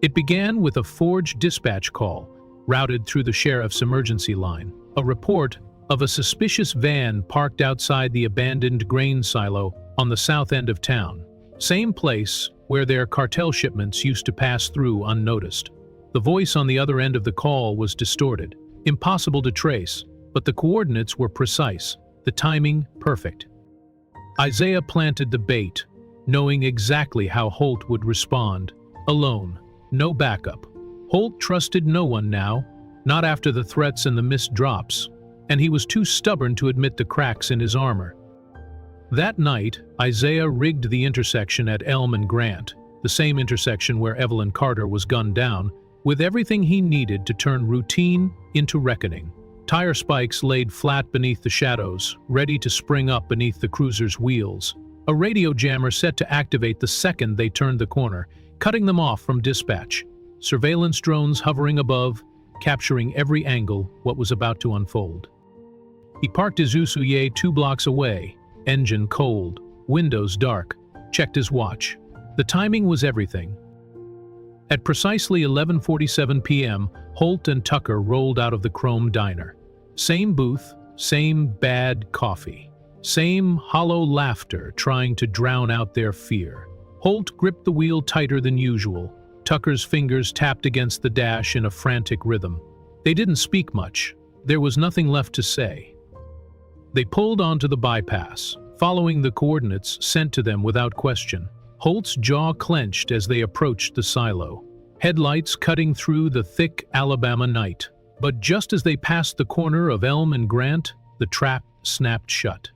It began with a forged dispatch call, routed through the sheriff's emergency line. A report of a suspicious van parked outside the abandoned grain silo on the south end of town. Same place where their cartel shipments used to pass through unnoticed. The voice on the other end of the call was distorted, impossible to trace, but the coordinates were precise, the timing perfect. Isaiah planted the bait, knowing exactly how Holt would respond. Alone, no backup. Holt trusted no one now, not after the threats and the missed drops, and he was too stubborn to admit the cracks in his armor. That night, Isaiah rigged the intersection at Elm and Grant, the same intersection where Evelyn Carter was gunned down, with everything he needed to turn routine into reckoning. Tire spikes laid flat beneath the shadows, ready to spring up beneath the cruiser's wheels. A radio jammer set to activate the second they turned the corner, cutting them off from dispatch. Surveillance drones hovering above, capturing every angle what was about to unfold. He parked his Usuye 2 blocks away, engine cold, windows dark, checked his watch. The timing was everything. At precisely 11:47 p.m., Holt and Tucker rolled out of the Chrome Diner. Same booth, same bad coffee, same hollow laughter trying to drown out their fear. Holt gripped the wheel tighter than usual. Tucker's fingers tapped against the dash in a frantic rhythm. They didn't speak much. There was nothing left to say. They pulled onto the bypass, following the coordinates sent to them without question. Holt's jaw clenched as they approached the silo, headlights cutting through the thick Alabama night. But just as they passed the corner of Elm and Grant, the trap snapped shut.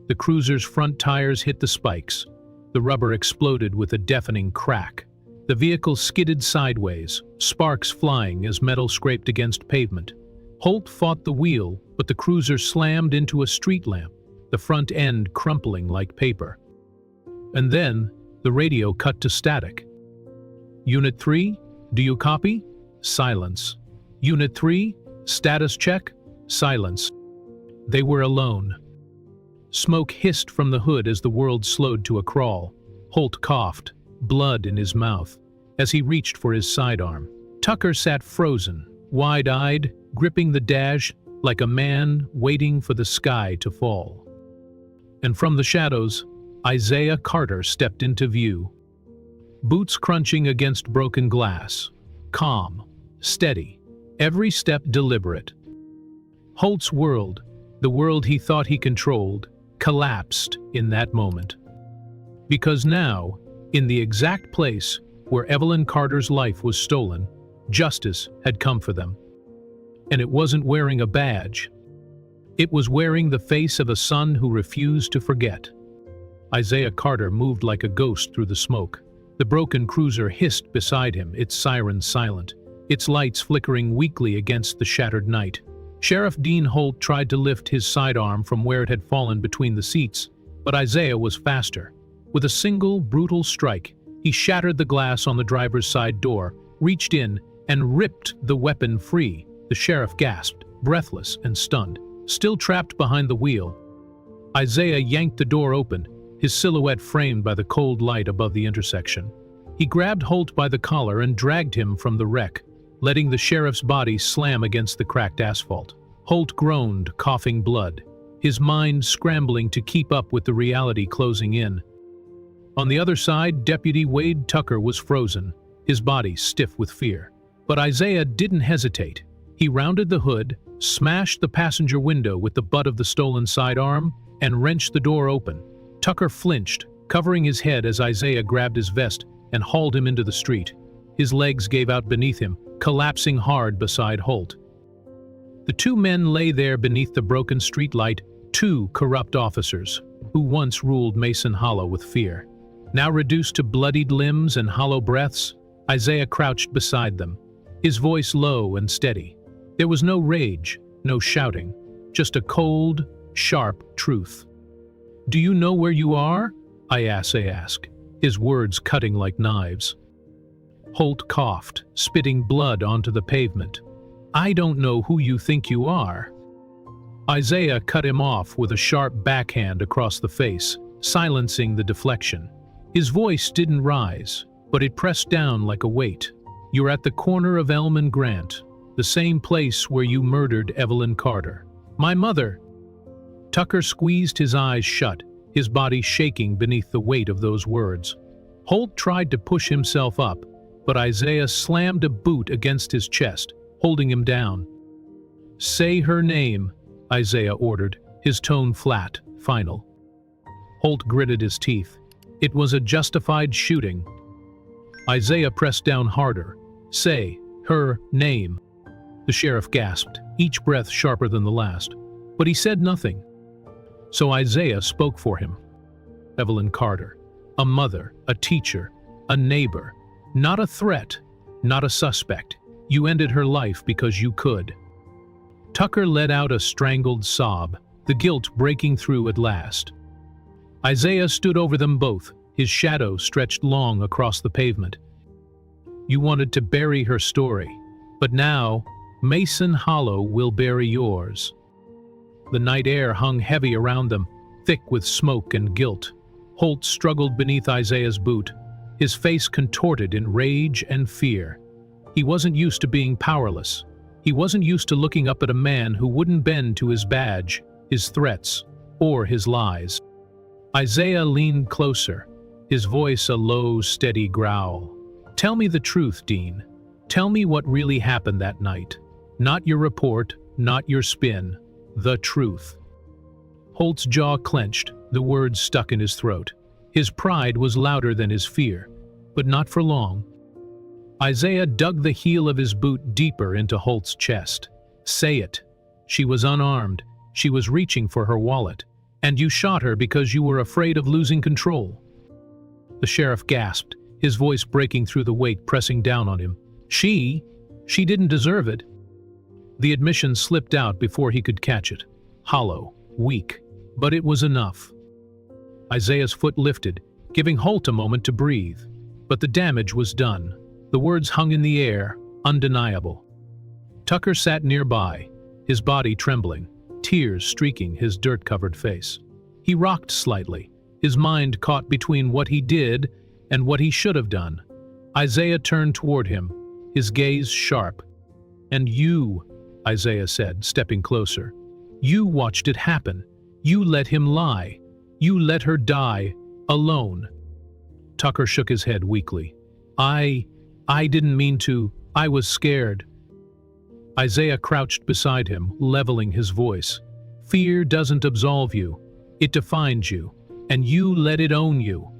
The cruiser's front tires hit the spikes. The rubber exploded with a deafening crack. The vehicle skidded sideways, sparks flying as metal scraped against pavement. Holt fought the wheel, but the cruiser slammed into a street lamp, the front end crumpling like paper. And then, the radio cut to static. Unit 3, do you copy? Silence. Unit 3, status check? Silence. They were alone. Smoke hissed from the hood as the world slowed to a crawl. Holt coughed, blood in his mouth, as he reached for his sidearm. Tucker sat frozen, wide-eyed, gripping the dash like a man waiting for the sky to fall. And from the shadows, Isaiah Carter stepped into view. Boots crunching against broken glass. Calm, steady, every step deliberate. Holt's world, the world he thought he controlled, collapsed in that moment. Because now, in the exact place where Evelyn Carter's life was stolen, justice had come for them. And it wasn't wearing a badge. It was wearing the face of a son who refused to forget. Isaiah Carter moved like a ghost through the smoke. The broken cruiser hissed beside him, its siren silent, its lights flickering weakly against the shattered night. Sheriff Dean Holt tried to lift his sidearm from where it had fallen between the seats, but Isaiah was faster. With a single, brutal strike, he shattered the glass on the driver's side door, reached in, and ripped the weapon free. The sheriff gasped, breathless and stunned, still trapped behind the wheel. Isaiah yanked the door open, his silhouette framed by the cold light above the intersection. He grabbed Holt by the collar and dragged him from the wreck, letting the sheriff's body slam against the cracked asphalt. Holt groaned, coughing blood, his mind scrambling to keep up with the reality closing in. On the other side, Deputy Wade Tucker was frozen, his body stiff with fear. But Isaiah didn't hesitate. He rounded the hood, smashed the passenger window with the butt of the stolen sidearm, and wrenched the door open. Tucker flinched, covering his head as Isaiah grabbed his vest and hauled him into the street. His legs gave out beneath him, collapsing hard beside Holt. The two men lay there beneath the broken streetlight, two corrupt officers, who once ruled Mason Hollow with fear. Now reduced to bloodied limbs and hollow breaths, Isaiah crouched beside them, his voice low and steady. There was no rage, no shouting, just a cold, sharp truth. "Do you know where you are?" Isaiah asked, his words cutting like knives. Holt coughed, spitting blood onto the pavement. "I don't know who you think you are." Isaiah cut him off with a sharp backhand across the face, silencing the deflection. His voice didn't rise, but it pressed down like a weight. "You're at the corner of Elm and Grant, the same place where you murdered Evelyn Carter. My mother." Tucker squeezed his eyes shut, his body shaking beneath the weight of those words. Holt tried to push himself up, but Isaiah slammed a boot against his chest, holding him down. "Say her name," Isaiah ordered, his tone flat, final. Holt gritted his teeth. It was a justified shooting. Isaiah pressed down harder. "Say her name." The sheriff gasped, each breath sharper than the last. But he said nothing. So Isaiah spoke for him. Evelyn Carter. A mother, a teacher, a neighbor. Not a threat, not a suspect. You ended her life because you could. Tucker let out a strangled sob, the guilt breaking through at last. Isaiah stood over them both, his shadow stretched long across the pavement. You wanted to bury her story, but now Mason Hollow will bury yours. The night air hung heavy around them, thick with smoke and guilt. Holt struggled beneath Isaiah's boot, his face contorted in rage and fear. He wasn't used to being powerless. He wasn't used to looking up at a man who wouldn't bend to his badge, his threats, or his lies. Isaiah leaned closer, his voice a low, steady growl. "Tell me the truth, Dean. Tell me what really happened that night. Not your report, not your spin. The truth." Holt's jaw clenched, the words stuck in his throat. His pride was louder than his fear, but not for long. Isaiah dug the heel of his boot deeper into Holt's chest. Say it. She was unarmed. She was reaching for her wallet. And you shot her because you were afraid of losing control. The sheriff gasped, his voice breaking through the weight pressing down on him. She didn't deserve it. The admission slipped out before he could catch it. Hollow, weak, but it was enough. Isaiah's foot lifted, giving Holt a moment to breathe. But the damage was done. The words hung in the air, undeniable. Tucker sat nearby, his body trembling, tears streaking his dirt-covered face. He rocked slightly, his mind caught between what he did and what he should have done. Isaiah turned toward him, his gaze sharp. And you, Isaiah said, stepping closer. You watched it happen. You let him lie. You let her die, alone. Tucker shook his head weakly. I didn't mean to. I was scared. Isaiah crouched beside him, leveling his voice. Fear doesn't absolve you. It defines you, and you let it own you.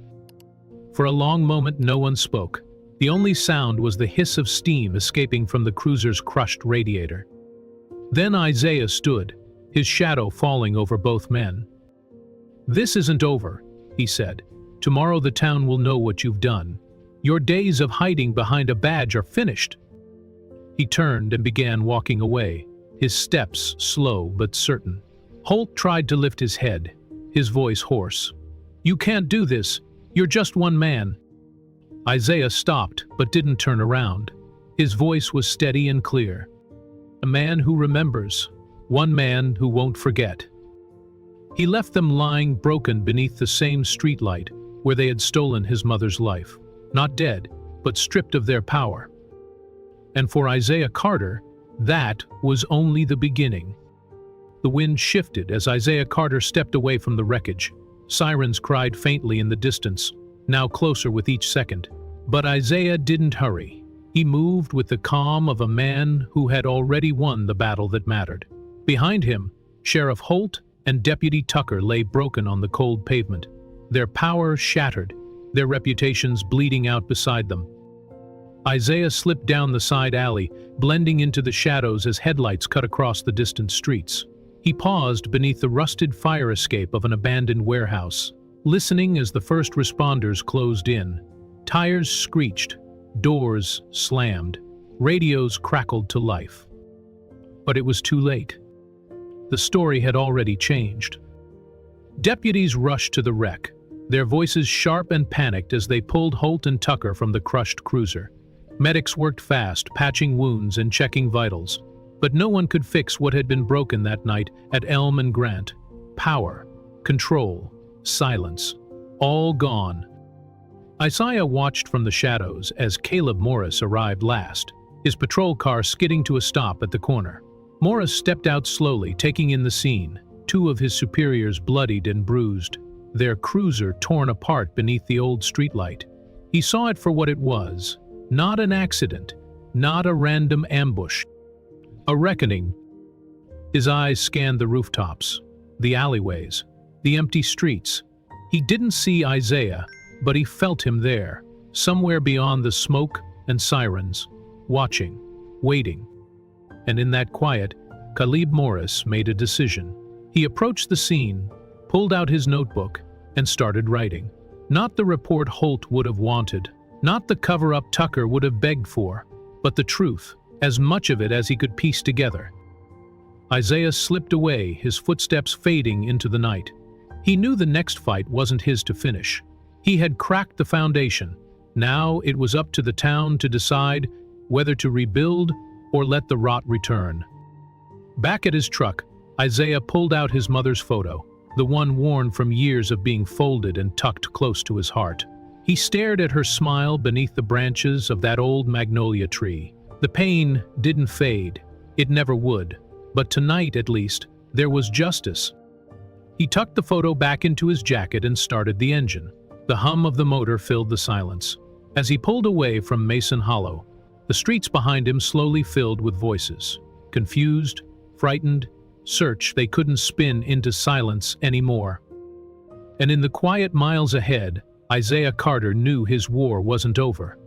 For a long moment no one spoke. The only sound was the hiss of steam escaping from the cruiser's crushed radiator. Then Isaiah stood, his shadow falling over both men. This isn't over, he said. Tomorrow the town will know what you've done. Your days of hiding behind a badge are finished. He turned and began walking away, his steps slow but certain. Holt tried to lift his head, his voice hoarse. You can't do this. You're just one man. Isaiah stopped but didn't turn around. His voice was steady and clear. A man who remembers, one man who won't forget. He left them lying broken beneath the same streetlight where they had stolen his mother's life. Not dead, but stripped of their power. And for Isaiah Carter, that was only the beginning. The wind shifted as Isaiah Carter stepped away from the wreckage. Sirens cried faintly in the distance, now closer with each second. But Isaiah didn't hurry. He moved with the calm of a man who had already won the battle that mattered. Behind him, Sheriff Holt and Deputy Tucker lay broken on the cold pavement, their power shattered, their reputations bleeding out beside them. Isaiah slipped down the side alley, blending into the shadows as headlights cut across the distant streets. He paused beneath the rusted fire escape of an abandoned warehouse, listening as the first responders closed in. Tires screeched, doors slammed, radios crackled to life. But it was too late. The story had already changed. Deputies rushed to the wreck, their voices sharp and panicked as they pulled Holt and Tucker from the crushed cruiser. Medics worked fast, patching wounds and checking vitals. But no one could fix what had been broken that night at Elm and Grant. Power, control, silence, all gone. Isaiah watched from the shadows as Caleb Morris arrived last, his patrol car skidding to a stop at the corner. Morris stepped out slowly, taking in the scene, two of his superiors bloodied and bruised, their cruiser torn apart beneath the old streetlight. He saw it for what it was, not an accident, not a random ambush. A reckoning. His eyes scanned the rooftops, the alleyways, the empty streets. He didn't see Isaiah, but he felt him there, somewhere beyond the smoke and sirens, watching, waiting. And in that quiet, Caleb Morris made a decision. He approached the scene, pulled out his notebook, and started writing. Not the report Holt would have wanted, not the cover-up Tucker would have begged for, but the truth, as much of it as he could piece together. Isaiah slipped away, his footsteps fading into the night. He knew the next fight wasn't his to finish. He had cracked the foundation. Now it was up to the town to decide whether to rebuild or let the rot return. Back at his truck, Isaiah pulled out his mother's photo, the one worn from years of being folded and tucked close to his heart. He stared at her smile beneath the branches of that old magnolia tree. The pain didn't fade. It never would. But tonight, at least, there was justice. He tucked the photo back into his jacket and started the engine. The hum of the motor filled the silence. As he pulled away from Mason Hollow, the streets behind him slowly filled with voices. Confused, frightened, search they couldn't spin into silence anymore. And in the quiet miles ahead, Isaiah Carter knew his war wasn't over.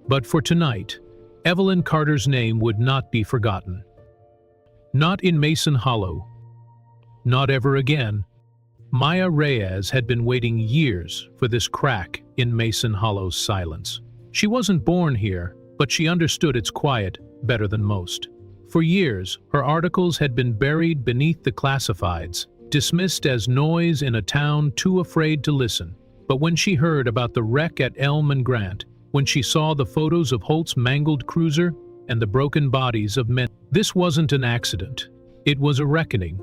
But for tonight, Evelyn Carter's name would not be forgotten. Not in Mason Hollow. Not ever again. Maya Reyes had been waiting years for this crack in Mason Hollow's silence. She wasn't born here, but she understood its quiet better than most. For years, her articles had been buried beneath the classifieds, dismissed as noise in a town too afraid to listen. But when she heard about the wreck at Elm and Grant, when she saw the photos of Holt's mangled cruiser and the broken bodies of men, this wasn't an accident. It was a reckoning.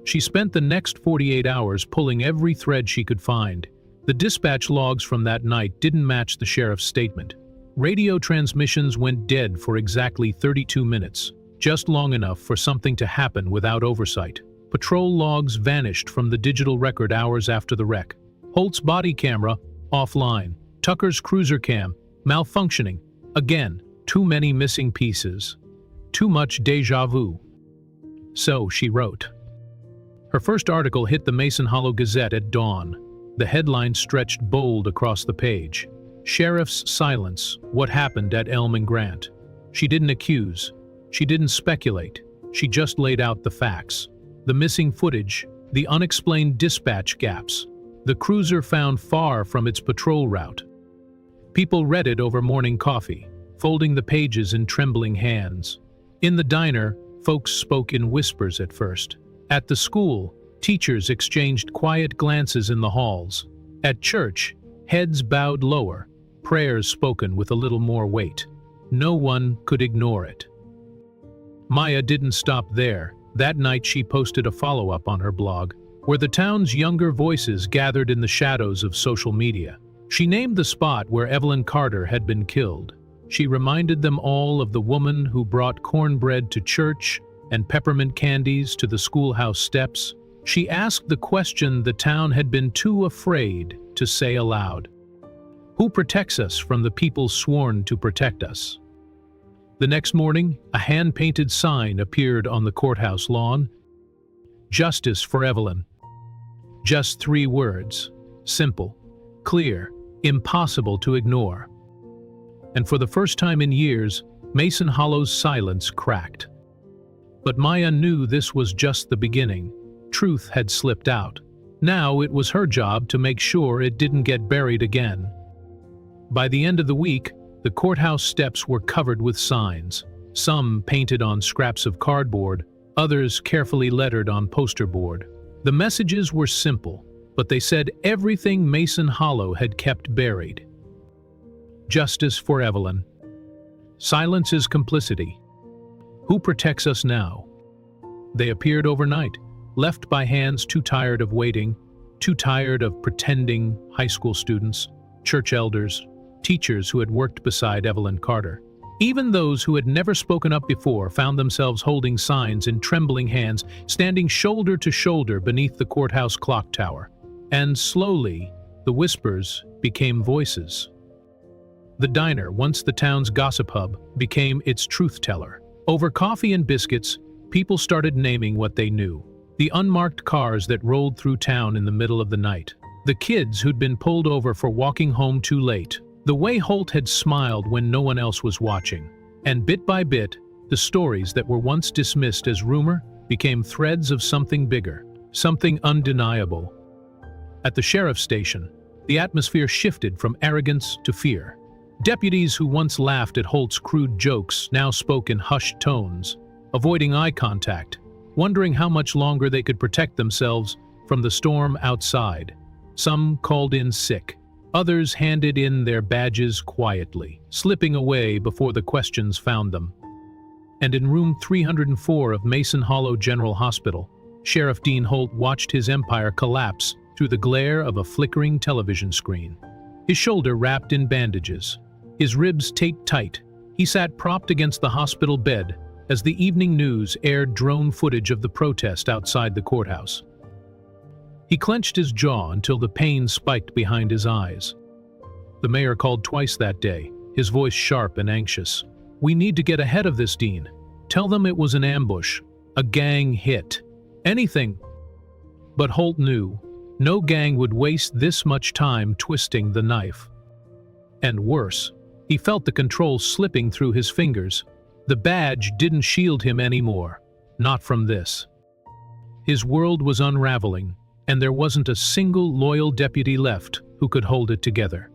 She spent the next 48 hours pulling every thread she could find. The dispatch logs from that night didn't match the sheriff's statement. Radio transmissions went dead for exactly 32 minutes, just long enough for something to happen without oversight. Patrol logs vanished from the digital record hours after the wreck. Holt's body camera, offline. Tucker's cruiser cam, malfunctioning. Again, too many missing pieces. Too much déjà vu. So she wrote. Her first article hit the Mason Hollow Gazette at dawn. The headline stretched bold across the page. Sheriff's silence, what happened at Elm and Grant. She didn't accuse. She didn't speculate. She just laid out the facts. The missing footage, the unexplained dispatch gaps, the cruiser found far from its patrol route. People read it over morning coffee, folding the pages in trembling hands. In the diner, folks spoke in whispers at first. At the school, teachers exchanged quiet glances in the halls. At church, heads bowed lower, prayers spoken with a little more weight. No one could ignore it. Maya didn't stop there. That night she posted a follow-up on her blog, where the town's younger voices gathered in the shadows of social media. She named the spot where Evelyn Carter had been killed. She reminded them all of the woman who brought cornbread to church and peppermint candies to the schoolhouse steps. She asked the question the town had been too afraid to say aloud. Who protects us from the people sworn to protect us? The next morning, a hand-painted sign appeared on the courthouse lawn. Justice for Evelyn. Just 3 words. Simple, clear, impossible to ignore. And for the first time in years, Mason Hollow's silence cracked. But Maya knew this was just the beginning. Truth had slipped out. Now it was her job to make sure it didn't get buried again. By the end of the week, the courthouse steps were covered with signs, some painted on scraps of cardboard, others carefully lettered on poster board. The messages were simple, but they said everything Mason Hollow had kept buried. Justice for Evelyn. Silence is complicity. Who protects us now? They appeared overnight, left by hands too tired of waiting, too tired of pretending. High school students, church elders, teachers who had worked beside Evelyn Carter. Even those who had never spoken up before found themselves holding signs in trembling hands, standing shoulder to shoulder beneath the courthouse clock tower. And slowly, the whispers became voices. The diner, once the town's gossip hub, became its truth teller. Over coffee and biscuits, people started naming what they knew. The unmarked cars that rolled through town in the middle of the night. The kids who'd been pulled over for walking home too late. The way Holt had smiled when no one else was watching. And bit by bit, the stories that were once dismissed as rumor became threads of something bigger, something undeniable. At the sheriff's station, the atmosphere shifted from arrogance to fear. Deputies who once laughed at Holt's crude jokes now spoke in hushed tones, avoiding eye contact, wondering how much longer they could protect themselves from the storm outside. Some called in sick. Others handed in their badges quietly, slipping away before the questions found them. And in room 304 of Mason Hollow General Hospital, Sheriff Dean Holt watched his empire collapse through the glare of a flickering television screen. His shoulder wrapped in bandages, his ribs taped tight, he sat propped against the hospital bed as the evening news aired drone footage of the protest outside the courthouse. He clenched his jaw until the pain spiked behind his eyes. The mayor called twice that day, his voice sharp and anxious. "We need to get ahead of this, Dean. Tell them it was an ambush, a gang hit, anything." But Holt knew no gang would waste this much time twisting the knife. And worse, He felt the control slipping through his fingers. The badge didn't shield him anymore. Not from this. His world was unraveling, and there wasn't a single loyal deputy left who could hold it together.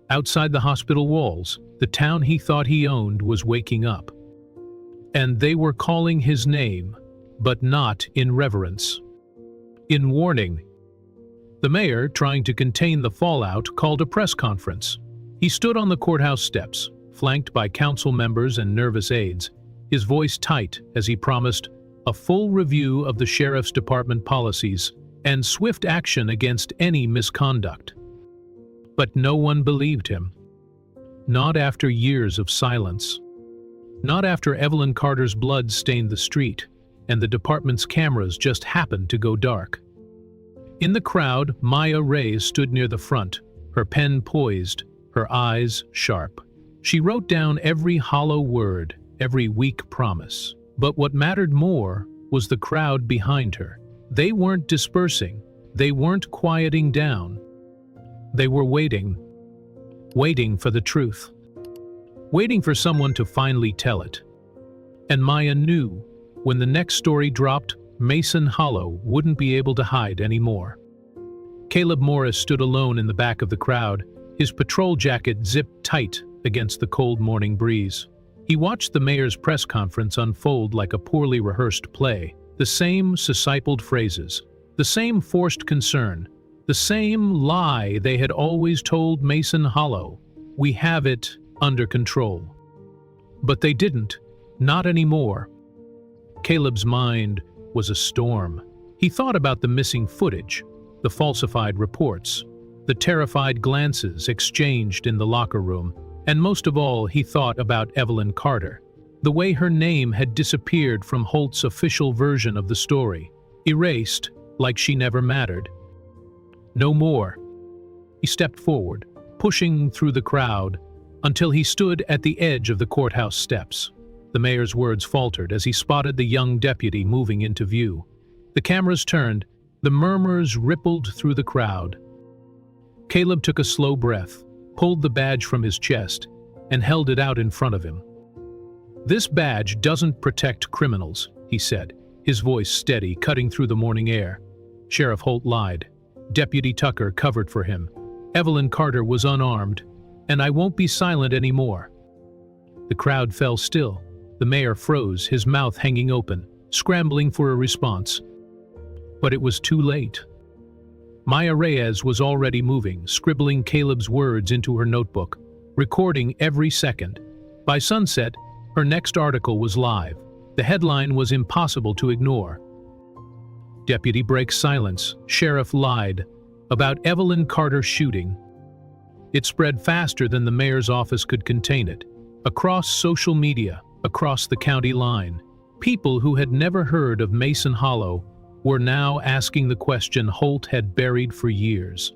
Outside the hospital walls, the town he thought he owned was waking up. And they were calling his name, but not in reverence. In warning. The mayor, trying to contain the fallout, called a press conference. He stood on the courthouse steps, flanked by council members and nervous aides, his voice tight as he promised a full review of the sheriff's department policies and swift action against any misconduct. But no one believed him. Not after years of silence. Not after Evelyn Carter's blood stained the street, and the department's cameras just happened to go dark. In the crowd, Maya Reyes stood near the front, her pen poised, her eyes sharp. She wrote down every hollow word, every weak promise. But what mattered more was the crowd behind her. They weren't dispersing. They weren't quieting down. They were waiting. Waiting for the truth. Waiting for someone to finally tell it. And Maya knew, when the next story dropped, Mason Hollow wouldn't be able to hide anymore. Caleb Morris stood alone in the back of the crowd, his patrol jacket zipped tight against the cold morning breeze. He watched the mayor's press conference unfold like a poorly rehearsed play. The same succipled phrases, the same forced concern, the same lie they had always told Mason Hollow. We have it under control. But they didn't. Not anymore. Caleb's mind was a storm. He thought about the missing footage, the falsified reports, the terrified glances exchanged in the locker room, and most of all, he thought about Evelyn Carter, the way her name had disappeared from Holt's official version of the story, erased like she never mattered. No more. He stepped forward, pushing through the crowd, until he stood at the edge of the courthouse steps. The mayor's words faltered as he spotted the young deputy moving into view. The cameras turned, the murmurs rippled through the crowd. Caleb took a slow breath, pulled the badge from his chest, and held it out in front of him. "This badge doesn't protect criminals," he said, his voice steady, cutting through the morning air. Sheriff Holt lied. Deputy Tucker covered for him. Evelyn Carter was unarmed, and I won't be silent anymore. The crowd fell still. The mayor froze, his mouth hanging open, scrambling for a response. But it was too late. Maya Reyes was already moving, scribbling Caleb's words into her notebook, recording every second. By sunset, her next article was live. The headline was impossible to ignore. Deputy breaks silence. Sheriff lied about Evelyn Carter shooting. It spread faster than the mayor's office could contain it. Across social media, across the county line, people who had never heard of Mason Hollow were now asking the question Holt had buried for years.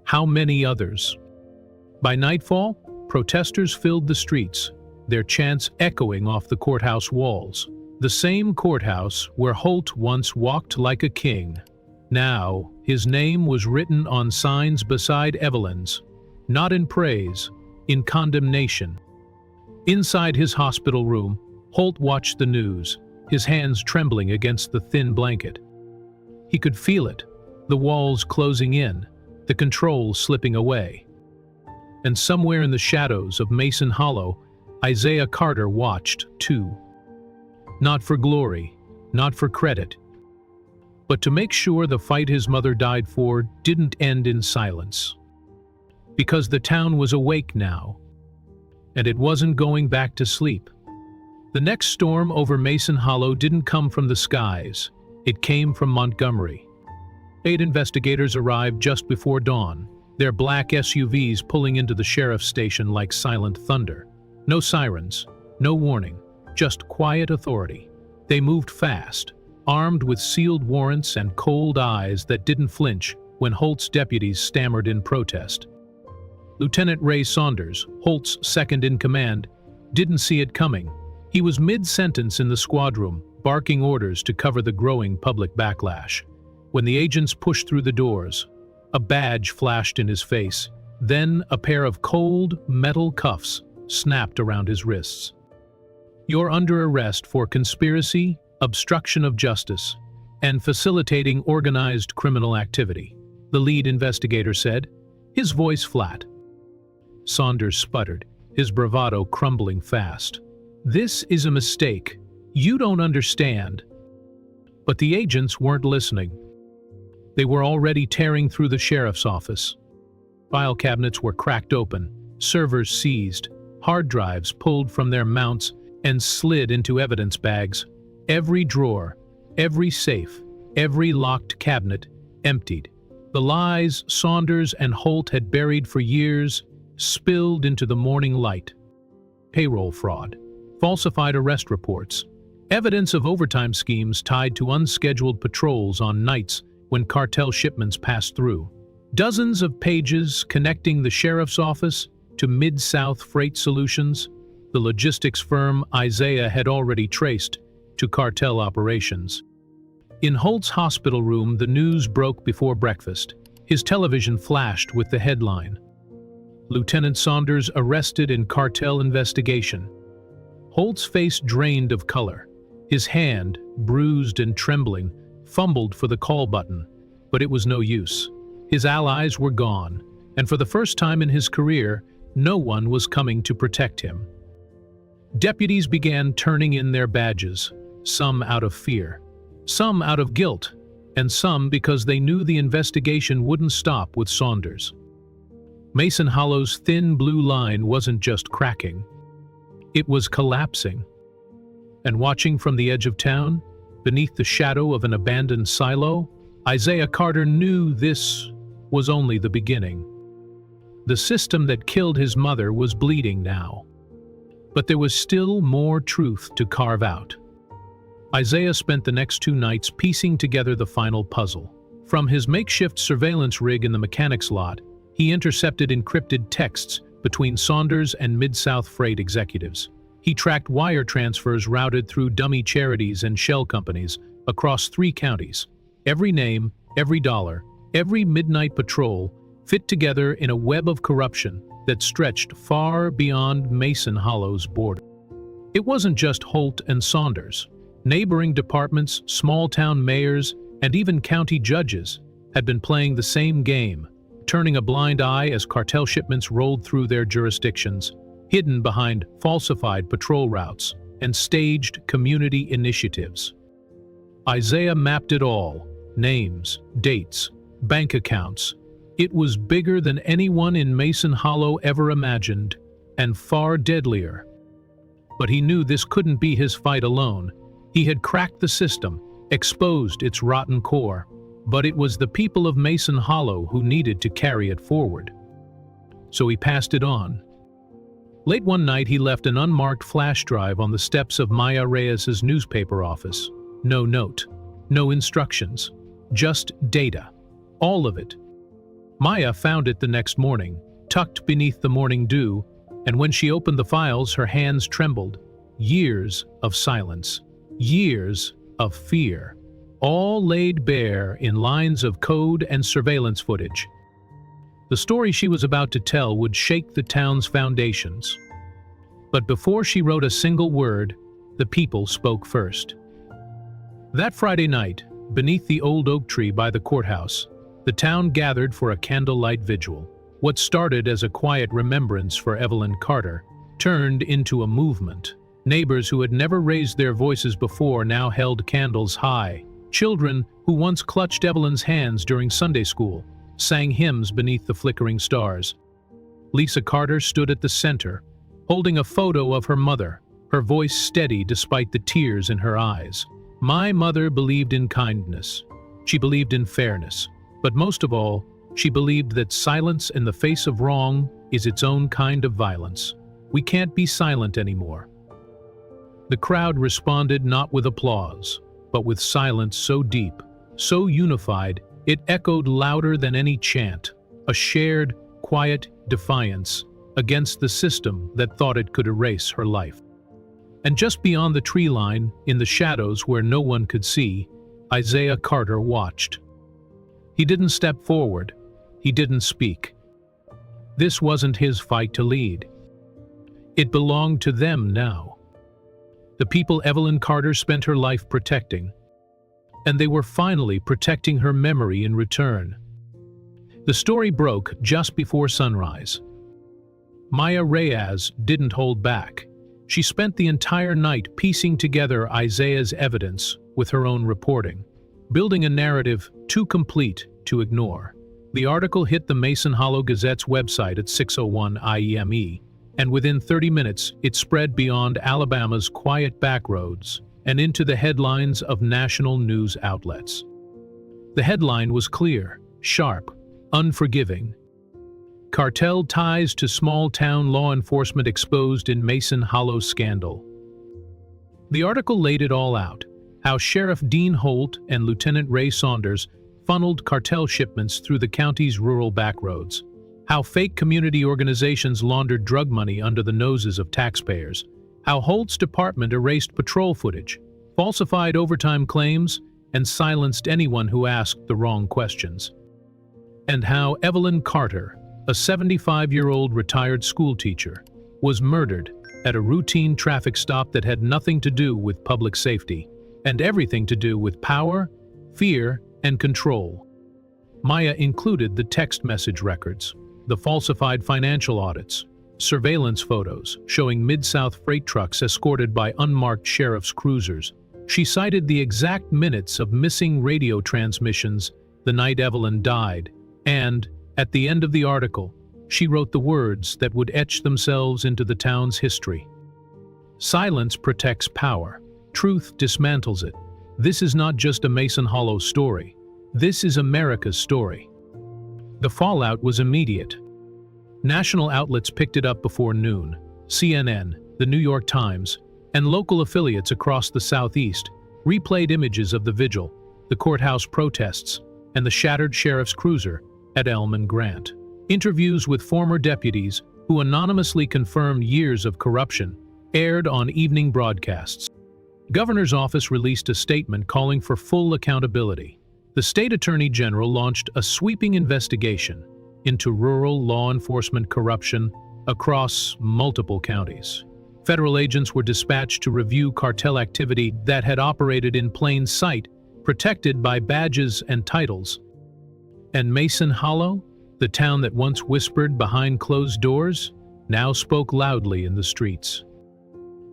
How many others? By nightfall, protesters filled the streets, their chants echoing off the courthouse walls. The same courthouse where Holt once walked like a king. Now, his name was written on signs beside Evelyn's, not in praise, in condemnation. Inside his hospital room, Holt watched the news, his hands trembling against the thin blanket. He could feel it, the walls closing in, the control slipping away. And somewhere in the shadows of Mason Hollow, Isaiah Carter watched, too. Not for glory, not for credit, but to make sure the fight his mother died for didn't end in silence. Because the town was awake now, and it wasn't going back to sleep. The next storm over Mason Hollow didn't come from the skies. It came from Montgomery. 8 investigators arrived just before dawn, their black SUVs pulling into the sheriff's station like silent thunder. No sirens, no warning, just quiet authority. They moved fast, armed with sealed warrants and cold eyes that didn't flinch when Holt's deputies stammered in protest. Lieutenant Ray Saunders, Holt's second-in-command, didn't see it coming. He was mid-sentence in the squad room, barking orders to cover the growing public backlash. When the agents pushed through the doors, a badge flashed in his face. Then a pair of cold, metal cuffs snapped around his wrists. "You're under arrest for conspiracy, obstruction of justice, and facilitating organized criminal activity," the lead investigator said, his voice flat. Saunders sputtered, his bravado crumbling fast. "This is a mistake. You don't understand." But the agents weren't listening. They were already tearing through the sheriff's office. File cabinets were cracked open, servers seized, hard drives pulled from their mounts and slid into evidence bags. Every drawer, every safe, every locked cabinet emptied. The lies Saunders and Holt had buried for years spilled into the morning light. Payroll fraud, falsified arrest reports, evidence of overtime schemes tied to unscheduled patrols on nights when cartel shipments passed through. Dozens of pages connecting the sheriff's office to Mid-South Freight Solutions, the logistics firm Isaiah had already traced to cartel operations. In Holt's hospital room, the news broke before breakfast. His television flashed with the headline, "Lieutenant Saunders arrested in cartel investigation." Holt's face drained of color. His hand, bruised and trembling, fumbled for the call button, but it was no use. His allies were gone, and for the first time in his career, no one was coming to protect him. Deputies began turning in their badges, some out of fear, some out of guilt, and some because they knew the investigation wouldn't stop with Saunders. Mason Hollow's thin blue line wasn't just cracking, it was collapsing. And watching from the edge of town, beneath the shadow of an abandoned silo, Isaiah Carter knew this was only the beginning. The system that killed his mother was bleeding now. But there was still more truth to carve out. Isaiah spent the next 2 nights piecing together the final puzzle. From his makeshift surveillance rig in the mechanics lot, he intercepted encrypted texts between Saunders and Mid-South Freight executives. He tracked wire transfers routed through dummy charities and shell companies across 3 counties. Every name, every dollar, every midnight patrol fit together in a web of corruption that stretched far beyond Mason Hollow's border. It wasn't just Holt and Saunders. Neighboring departments, small-town mayors, and even county judges had been playing the same game, turning a blind eye as cartel shipments rolled through their jurisdictions, hidden behind falsified patrol routes and staged community initiatives. Isaiah mapped it all: names, dates, bank accounts. It was bigger than anyone in Mason Hollow ever imagined, and far deadlier. But he knew this couldn't be his fight alone. He had cracked the system, exposed its rotten core, but it was the people of Mason Hollow who needed to carry it forward. So he passed it on. Late one night, he left an unmarked flash drive on the steps of Maya Reyes's newspaper office. No note, no instructions, just data. All of it. Maya found it the next morning, tucked beneath the morning dew, and when she opened the files, her hands trembled. Years of silence, years of fear, all laid bare in lines of code and surveillance footage. The story she was about to tell would shake the town's foundations. But before she wrote a single word, the people spoke first. That Friday night, beneath the old oak tree by the courthouse, the town gathered for a candlelight vigil. What started as a quiet remembrance for Evelyn Carter turned into a movement. Neighbors who had never raised their voices before now held candles high. Children who once clutched Evelyn's hands during Sunday school sang hymns beneath the flickering stars. Lisa Carter stood at the center, holding a photo of her mother, her voice steady despite the tears in her eyes. My mother believed in kindness. She believed in fairness. But most of all, she believed that silence in the face of wrong is its own kind of violence. We can't be silent anymore. The crowd responded not with applause, but with silence so deep, so unified, it echoed louder than any chant, a shared, quiet defiance against the system that thought it could erase her life. And just beyond the tree line, in the shadows where no one could see, Isaiah Carter watched. He didn't step forward. He didn't speak. This wasn't his fight to lead. It belonged to them now. The people Evelyn Carter spent her life protecting. And they were finally protecting her memory in return. The story broke just before sunrise. Maya Reyes didn't hold back. She spent the entire night piecing together Isaiah's evidence with her own reporting, building a narrative too complete to ignore. The article hit the Mason Hollow Gazette's website at 6:01 IEME, and within 30 minutes it spread beyond Alabama's quiet backroads and into the headlines of national news outlets. The headline was clear, sharp, unforgiving. Cartel ties to small-town law enforcement exposed in Mason Hollow scandal. The article laid it all out, how Sheriff Dean Holt and Lieutenant Ray Saunders funneled cartel shipments through the county's rural backroads, how fake community organizations laundered drug money under the noses of taxpayers, how Holt's department erased patrol footage, falsified overtime claims, and silenced anyone who asked the wrong questions, and how Evelyn Carter, a 75-year-old retired schoolteacher, was murdered at a routine traffic stop that had nothing to do with public safety and everything to do with power, fear, and control. Maya included the text message records, the falsified financial audits, surveillance photos showing Mid-South freight trucks escorted by unmarked sheriff's cruisers. She cited the exact minutes of missing radio transmissions the night Evelyn died, and, at the end of the article, she wrote the words that would etch themselves into the town's history. Silence protects power. Truth dismantles it. This is not just a Mason Hollow story. This is America's story. The fallout was immediate. National outlets picked it up before noon. CNN, the New York Times, and local affiliates across the Southeast replayed images of the vigil, the courthouse protests, and the shattered sheriff's cruiser at Elm and Grant. Interviews with former deputies who anonymously confirmed years of corruption aired on evening broadcasts. Governor's office released a statement calling for full accountability. The state attorney general launched a sweeping investigation into rural law enforcement corruption across multiple counties. Federal agents were dispatched to review cartel activity that had operated in plain sight, protected by badges and titles. And Mason Hollow, the town that once whispered behind closed doors, now spoke loudly in the streets.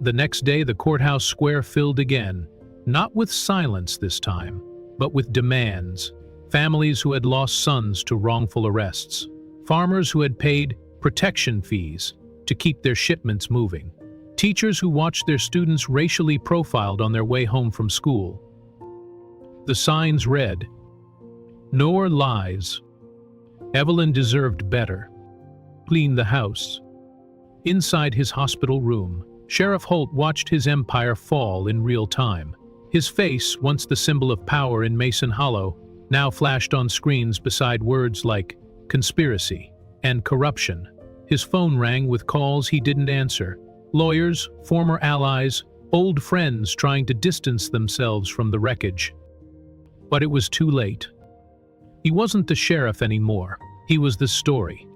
The next day, the courthouse square filled again, not with silence this time, but with demands. Families who had lost sons to wrongful arrests, farmers who had paid protection fees to keep their shipments moving, teachers who watched their students racially profiled on their way home from school. The signs read, "Nor lies. Evelyn deserved better. Clean the house." Inside his hospital room, Sheriff Holt watched his empire fall in real time. His face, once the symbol of power in Mason Hollow, now flashed on screens beside words like conspiracy and corruption. His phone rang with calls he didn't answer. Lawyers, former allies, old friends trying to distance themselves from the wreckage. But it was too late. He wasn't the sheriff anymore. He was the story.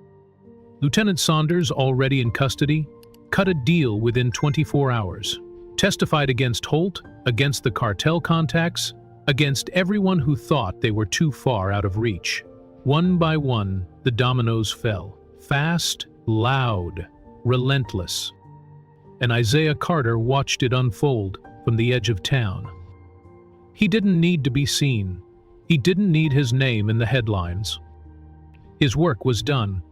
Lieutenant Saunders, already in custody, cut a deal within 24 hours, testified against Holt, against the cartel contacts, against everyone who thought they were too far out of reach. One by one, the dominoes fell. Fast, loud, relentless. And Isaiah Carter watched it unfold from the edge of town. He didn't need to be seen. He didn't need his name in the headlines. His work was done.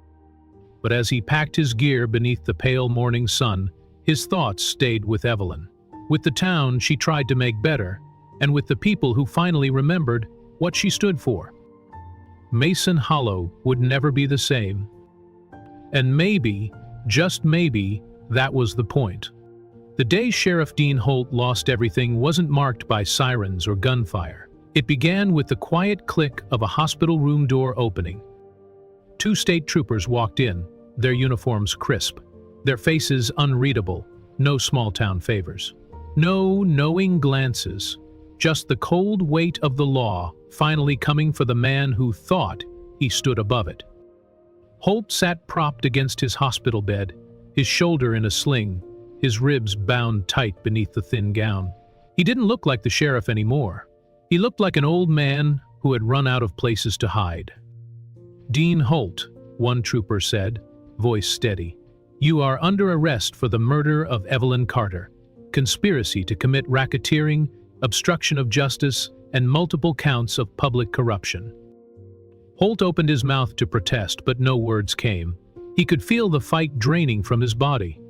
But as he packed his gear beneath the pale morning sun, his thoughts stayed with Evelyn. With the town she tried to make better, and with the people who finally remembered what she stood for. Mason Hollow would never be the same. And maybe, just maybe, that was the point. The day Sheriff Dean Holt lost everything wasn't marked by sirens or gunfire. It began with the quiet click of a hospital room door opening. 2 state troopers walked in, their uniforms crisp, their faces unreadable, no small-town favors. No knowing glances, just the cold weight of the law finally coming for the man who thought he stood above it. Holt sat propped against his hospital bed, his shoulder in a sling, his ribs bound tight beneath the thin gown. He didn't look like the sheriff anymore. He looked like an old man who had run out of places to hide. "Dean Holt," one trooper said, voice steady, "you are under arrest for the murder of Evelyn Carter, conspiracy to commit racketeering, obstruction of justice, and multiple counts of public corruption." Holt opened his mouth to protest, but no words came. He could feel the fight draining from his body.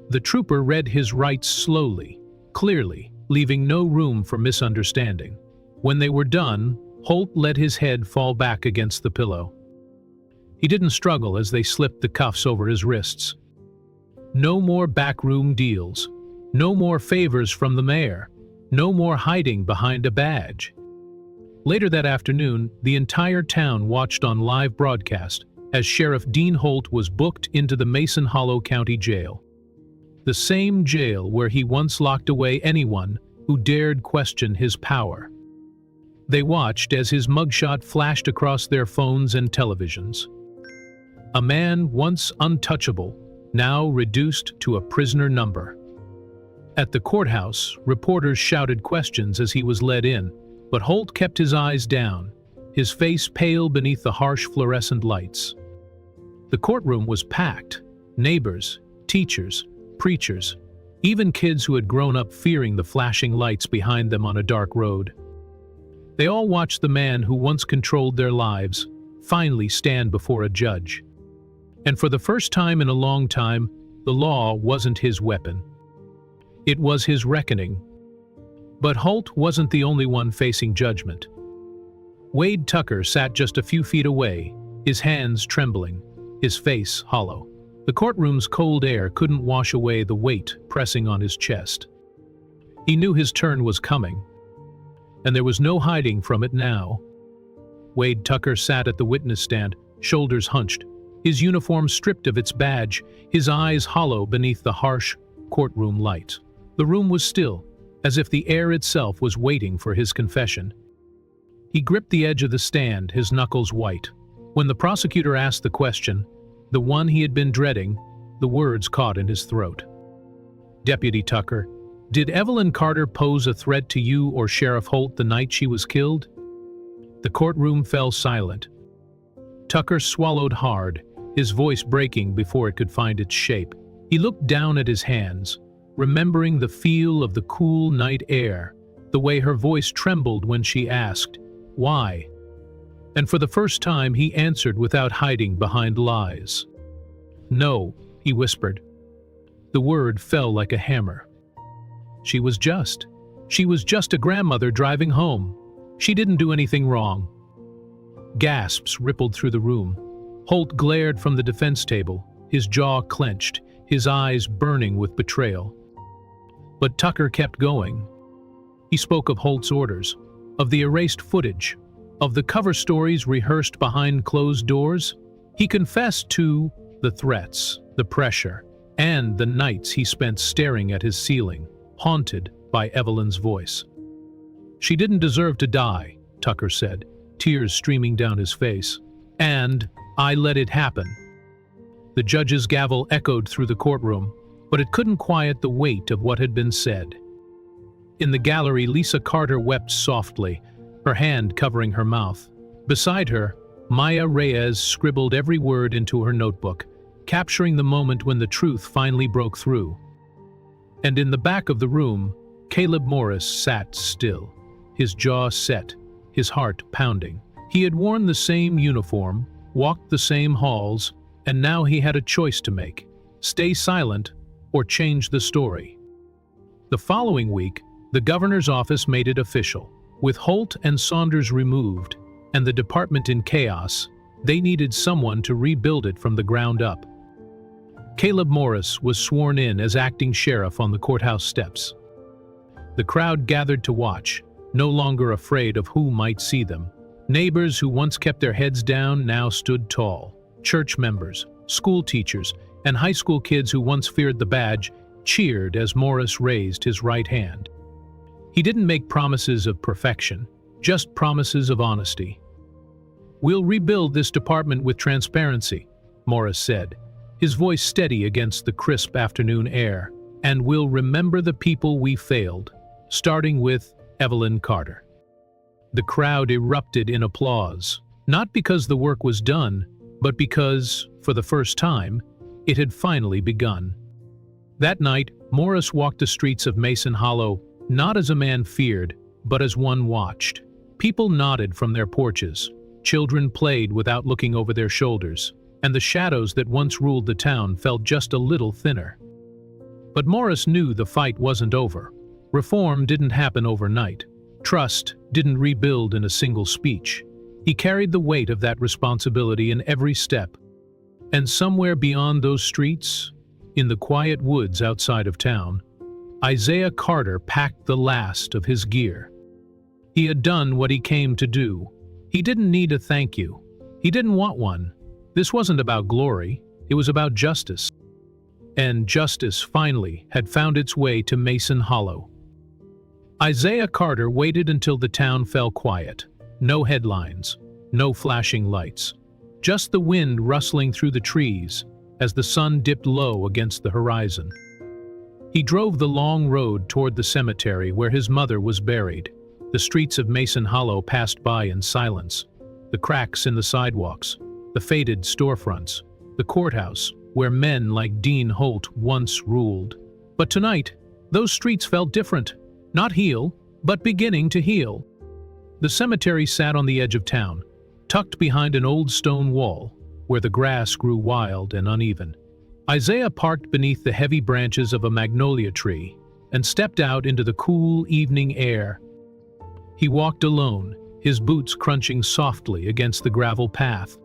The trooper read his rights slowly, clearly, leaving no room for misunderstanding. When they were done, Holt let his head fall back against the pillow. He didn't struggle as they slipped the cuffs over his wrists. No more backroom deals. No more favors from the mayor. No more hiding behind a badge. Later that afternoon, the entire town watched on live broadcast as Sheriff Dean Holt was booked into the Mason Hollow County Jail. The same jail where he once locked away anyone who dared question his power. They watched as his mugshot flashed across their phones and televisions. A man once untouchable, now reduced to a prisoner number. At the courthouse, reporters shouted questions as he was led in, but Holt kept his eyes down, his face pale beneath the harsh fluorescent lights. The courtroom was packed. Neighbors, teachers, preachers, even kids who had grown up fearing the flashing lights behind them on a dark road. They all watched the man who once controlled their lives finally stand before a judge. And for the first time in a long time, the law wasn't his weapon. It was his reckoning. But Holt wasn't the only one facing judgment. Wade Tucker sat just a few feet away, his hands trembling, his face hollow. The courtroom's cold air couldn't wash away the weight pressing on his chest. He knew his turn was coming, and there was no hiding from it now. Wade Tucker sat at the witness stand, shoulders hunched, his uniform stripped of its badge, his eyes hollow beneath the harsh courtroom light. The room was still, as if the air itself was waiting for his confession. He gripped the edge of the stand, his knuckles white. When the prosecutor asked the question, the one he had been dreading, the words caught in his throat. "Deputy Tucker, did Evelyn Carter pose a threat to you or Sheriff Holt the night she was killed?" The courtroom fell silent. Tucker swallowed hard, his voice breaking before it could find its shape. He looked down at his hands, remembering the feel of the cool night air, the way her voice trembled when she asked, "Why?" And for the first time he answered without hiding behind lies. "No," he whispered. The word fell like a hammer. She was just a grandmother driving home. She didn't do anything wrong." Gasps rippled through the room. Holt glared from the defense table, his jaw clenched, his eyes burning with betrayal. But Tucker kept going. He spoke of Holt's orders, of the erased footage, of the cover stories rehearsed behind closed doors. He confessed to the threats, the pressure, and the nights he spent staring at his ceiling, haunted by Evelyn's voice. "She didn't deserve to die," Tucker said, tears streaming down his face. "And I let it happen." The judge's gavel echoed through the courtroom, but it couldn't quiet the weight of what had been said. In the gallery, Lisa Carter wept softly, her hand covering her mouth. Beside her, Maya Reyes scribbled every word into her notebook, capturing the moment when the truth finally broke through. And in the back of the room, Caleb Morris sat still, his jaw set, his heart pounding. He had worn the same uniform, walked the same halls, and now he had a choice to make: stay silent or change the story. The following week, the governor's office made it official. With Holt and Saunders removed, and the department in chaos, they needed someone to rebuild it from the ground up. Caleb Morris was sworn in as acting sheriff on the courthouse steps. The crowd gathered to watch, no longer afraid of who might see them. Neighbors who once kept their heads down now stood tall. Church members, school teachers, and high school kids who once feared the badge cheered as Morris raised his right hand. He didn't make promises of perfection, just promises of honesty. "We'll rebuild this department with transparency," Morris said, his voice steady against the crisp afternoon air, "and we'll remember the people we failed, starting with Evelyn Carter." The crowd erupted in applause, not because the work was done, but because, for the first time, it had finally begun. That night, Morris walked the streets of Mason Hollow not as a man feared, but as one watched. People nodded from their porches, children played without looking over their shoulders, and the shadows that once ruled the town felt just a little thinner. But Morris knew the fight wasn't over. Reform didn't happen overnight. Trust didn't rebuild in a single speech. He carried the weight of that responsibility in every step. And somewhere beyond those streets, in the quiet woods outside of town, Isaiah Carter packed the last of his gear. He had done what he came to do. He didn't need a thank you. He didn't want one. This wasn't about glory, it was about justice. And justice, finally, had found its way to Mason Hollow. Isaiah Carter waited until the town fell quiet. No headlines, no flashing lights. Just the wind rustling through the trees as the sun dipped low against the horizon. He drove the long road toward the cemetery where his mother was buried. The streets of Mason Hollow passed by in silence. The cracks in the sidewalks, the faded storefronts, the courthouse where men like Dean Holt once ruled. But tonight, those streets felt different. Not heal, but beginning to heal. The cemetery sat on the edge of town, tucked behind an old stone wall, where the grass grew wild and uneven. Isaiah parked beneath the heavy branches of a magnolia tree and stepped out into the cool evening air. He walked alone, his boots crunching softly against the gravel path.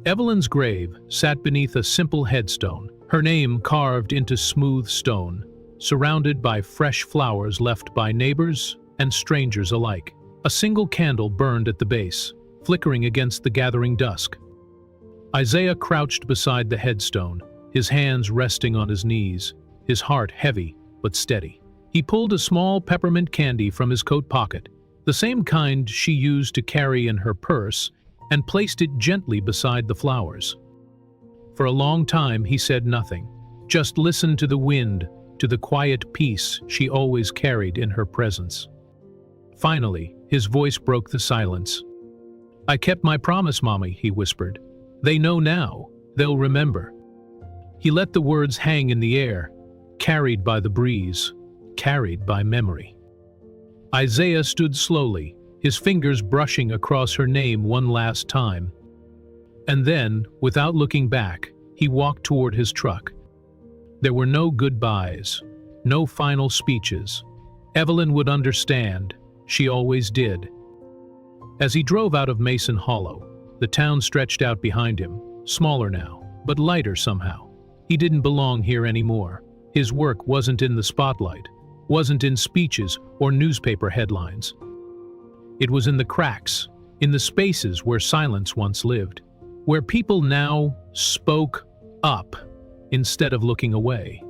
Evelyn's grave sat beneath a simple headstone, her name carved into smooth stone, surrounded by fresh flowers left by neighbors and strangers alike. A single candle burned at the base, flickering against the gathering dusk. Isaiah crouched beside the headstone, his hands resting on his knees, his heart heavy but steady. He pulled a small peppermint candy from his coat pocket, the same kind she used to carry in her purse, and placed it gently beside the flowers. For a long time he said nothing, just listened to the wind, to the quiet peace she always carried in her presence. Finally, his voice broke the silence. "I kept my promise, Mommy," he whispered. "They know now. They'll remember." He let the words hang in the air, carried by the breeze, carried by memory. Isaiah stood slowly, his fingers brushing across her name one last time. And then, without looking back, he walked toward his truck. There were no goodbyes, no final speeches. Evelyn would understand. She always did. As he drove out of Mason Hollow, the town stretched out behind him, smaller now, but lighter somehow. He didn't belong here anymore. His work wasn't in the spotlight, wasn't in speeches or newspaper headlines. It was in the cracks, in the spaces where silence once lived, where people now spoke up instead of looking away.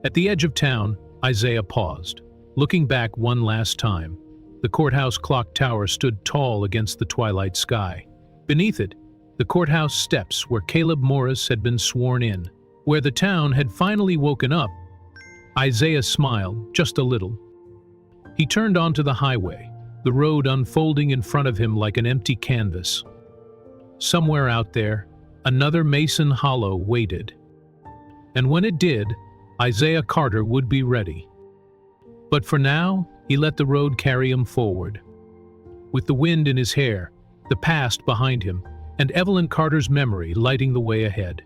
At the edge of town, Isaiah paused, looking back one last time. The courthouse clock tower stood tall against the twilight sky. Beneath it, the courthouse steps where Caleb Morris had been sworn in, where the town had finally woken up. Isaiah smiled, just a little. He turned onto the highway, the road unfolding in front of him like an empty canvas. Somewhere out there, another Mason Hollow waited. And when it did, Isaiah Carter would be ready. But for now, he let the road carry him forward. With the wind in his hair, the past behind him, and Evelyn Carter's memory lighting the way ahead.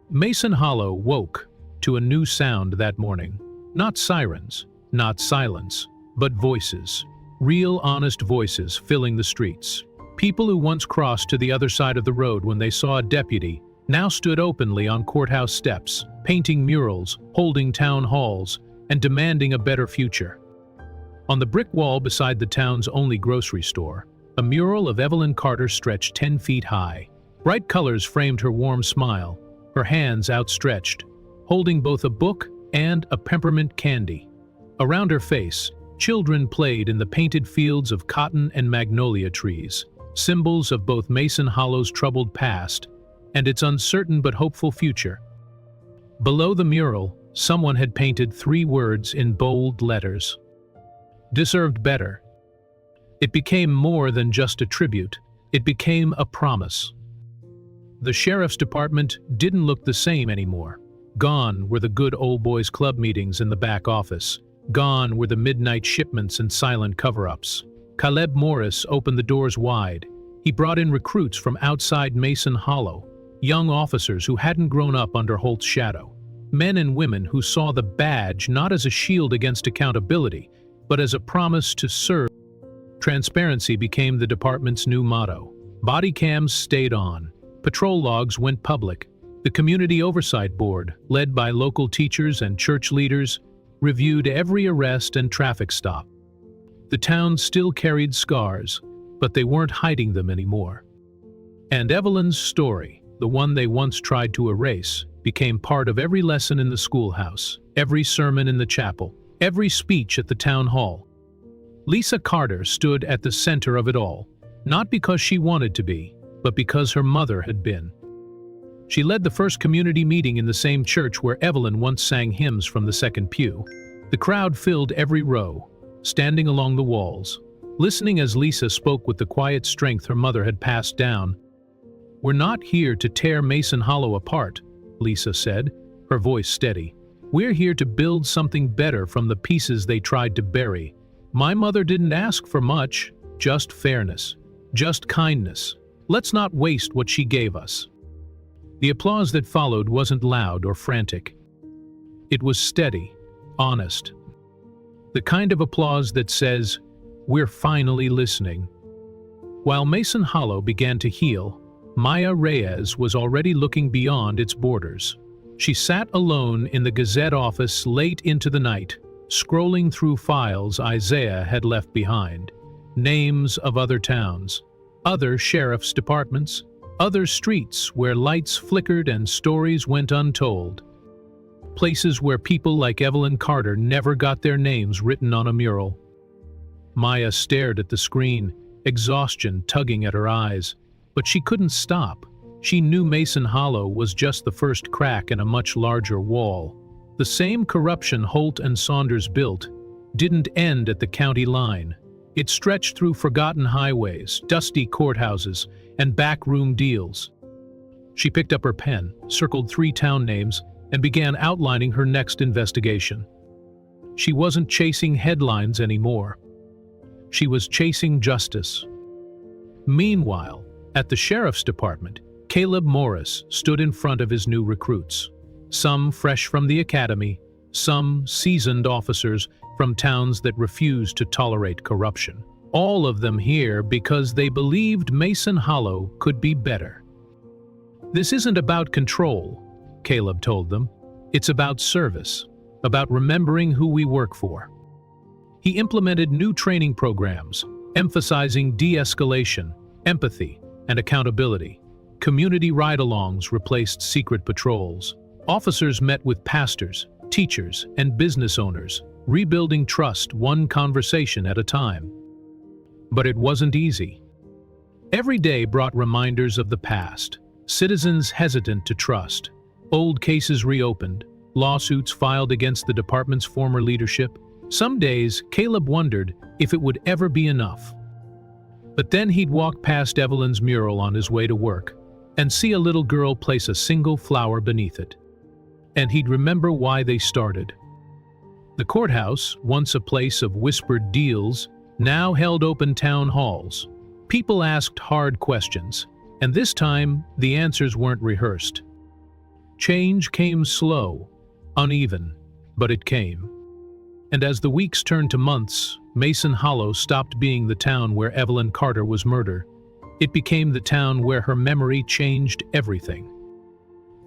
Mason Hollow woke to a new sound that morning. Not sirens, not silence, but voices. Real, honest voices filling the streets. People who once crossed to the other side of the road when they saw a deputy now stood openly on courthouse steps, painting murals, holding town halls, and demanding a better future. On the brick wall beside the town's only grocery store, a mural of Evelyn Carter stretched 10 feet high. Bright colors framed her warm smile, her hands outstretched, holding both a book and a peppermint candy. Around her face, children played in the painted fields of cotton and magnolia trees, symbols of both Mason Hollow's troubled past and its uncertain but hopeful future. Below the mural, someone had painted 3 words in bold letters. Deserved better. It became more than just a tribute. It became a promise. The sheriff's department didn't look the same anymore. Gone were the good old boys club meetings in the back office. Gone were the midnight shipments and silent cover-ups. Caleb Morris opened the doors wide. He brought in recruits from outside Mason Hollow, young officers who hadn't grown up under Holt's shadow. Men and women who saw the badge not as a shield against accountability, but as a promise to serve. Transparency became the department's new motto. Body cams stayed on. Patrol logs went public. The Community Oversight Board, led by local teachers and church leaders, reviewed every arrest and traffic stop. The town still carried scars, but they weren't hiding them anymore. And Evelyn's story, the one they once tried to erase, became part of every lesson in the schoolhouse, every sermon in the chapel, every speech at the town hall. Lisa Carter stood at the center of it all, not because she wanted to be, but because her mother had been. She led the first community meeting in the same church where Evelyn once sang hymns from the second pew. The crowd filled every row, standing along the walls, listening as Lisa spoke with the quiet strength her mother had passed down. "We're not here to tear Mason Hollow apart," Lisa said, her voice steady. "We're here to build something better from the pieces they tried to bury. My mother didn't ask for much, just fairness, just kindness. Let's not waste what she gave us." The applause that followed wasn't loud or frantic. It was steady, honest. The kind of applause that says, "We're finally listening." While Mason Hollow began to heal, Maya Reyes was already looking beyond its borders. She sat alone in the Gazette office late into the night, scrolling through files Isaiah had left behind. Names of other towns, other sheriff's departments, other streets where lights flickered and stories went untold. Places where people like Evelyn Carter never got their names written on a mural. Maya stared at the screen, exhaustion tugging at her eyes. But she couldn't stop. She knew Mason Hollow was just the first crack in a much larger wall. The same corruption Holt and Saunders built didn't end at the county line. It stretched through forgotten highways, dusty courthouses, and backroom deals. She picked up her pen, circled 3 town names, and began outlining her next investigation. She wasn't chasing headlines anymore. She was chasing justice. Meanwhile, at the sheriff's department, Caleb Morris stood in front of his new recruits. Some fresh from the academy, some seasoned officers from towns that refused to tolerate corruption. All of them here because they believed Mason Hollow could be better. "This isn't about control," Caleb told them. "It's about service, about remembering who we work for." He implemented new training programs, emphasizing de-escalation, empathy, and accountability. Community ride-alongs replaced secret patrols. Officers met with pastors, teachers, and business owners, rebuilding trust one conversation at a time. But it wasn't easy. Every day brought reminders of the past, citizens hesitant to trust, old cases reopened, lawsuits filed against the department's former leadership. Some days, Caleb wondered if it would ever be enough. But then he'd walk past Evelyn's mural on his way to work and see a little girl place a single flower beneath it. And he'd remember why they started. The courthouse, once a place of whispered deals, now held open town halls. People asked hard questions, and this time the answers weren't rehearsed. Change came slow, uneven, but it came. And as the weeks turned to months, Mason Hollow stopped being the town where Evelyn Carter was murdered. It became the town where her memory changed everything.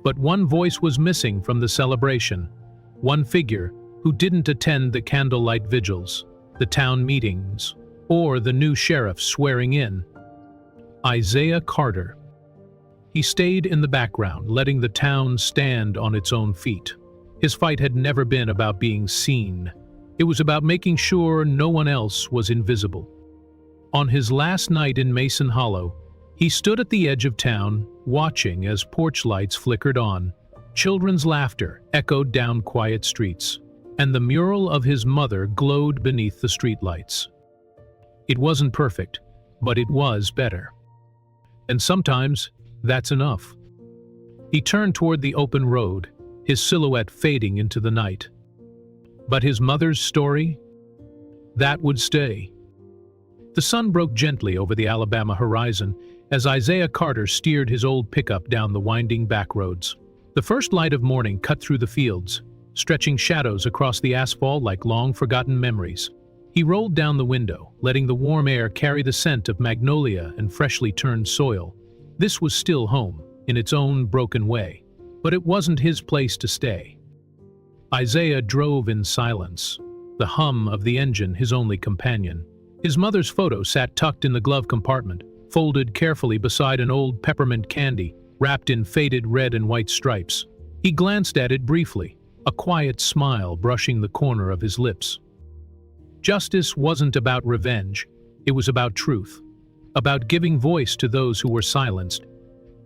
But one voice was missing from the celebration, one figure who didn't attend the candlelight vigils, the town meetings, or the new sheriff swearing in. Isaiah Carter. He stayed in the background, letting the town stand on its own feet. His fight had never been about being seen. It was about making sure no one else was invisible. On his last night in Mason Hollow, He stood at the edge of town, watching as porch lights flickered on. Children's laughter echoed down quiet streets, and the mural of his mother glowed beneath the streetlights. It wasn't perfect, but it was better. And sometimes, that's enough. He turned toward the open road, his silhouette fading into the night. But his mother's story? That would stay. The sun broke gently over the Alabama horizon as Isaiah Carter steered his old pickup down the winding back roads. The first light of morning cut through the fields, stretching shadows across the asphalt like long-forgotten memories. He rolled down the window, letting the warm air carry the scent of magnolia and freshly turned soil. This was still home, in its own broken way, but it wasn't his place to stay. Isaiah drove in silence, the hum of the engine his only companion. His mother's photo sat tucked in the glove compartment, folded carefully beside an old peppermint candy, wrapped in faded red and white stripes. He glanced at it briefly, a quiet smile brushing the corner of his lips. Justice wasn't about revenge, it was about truth, about giving voice to those who were silenced,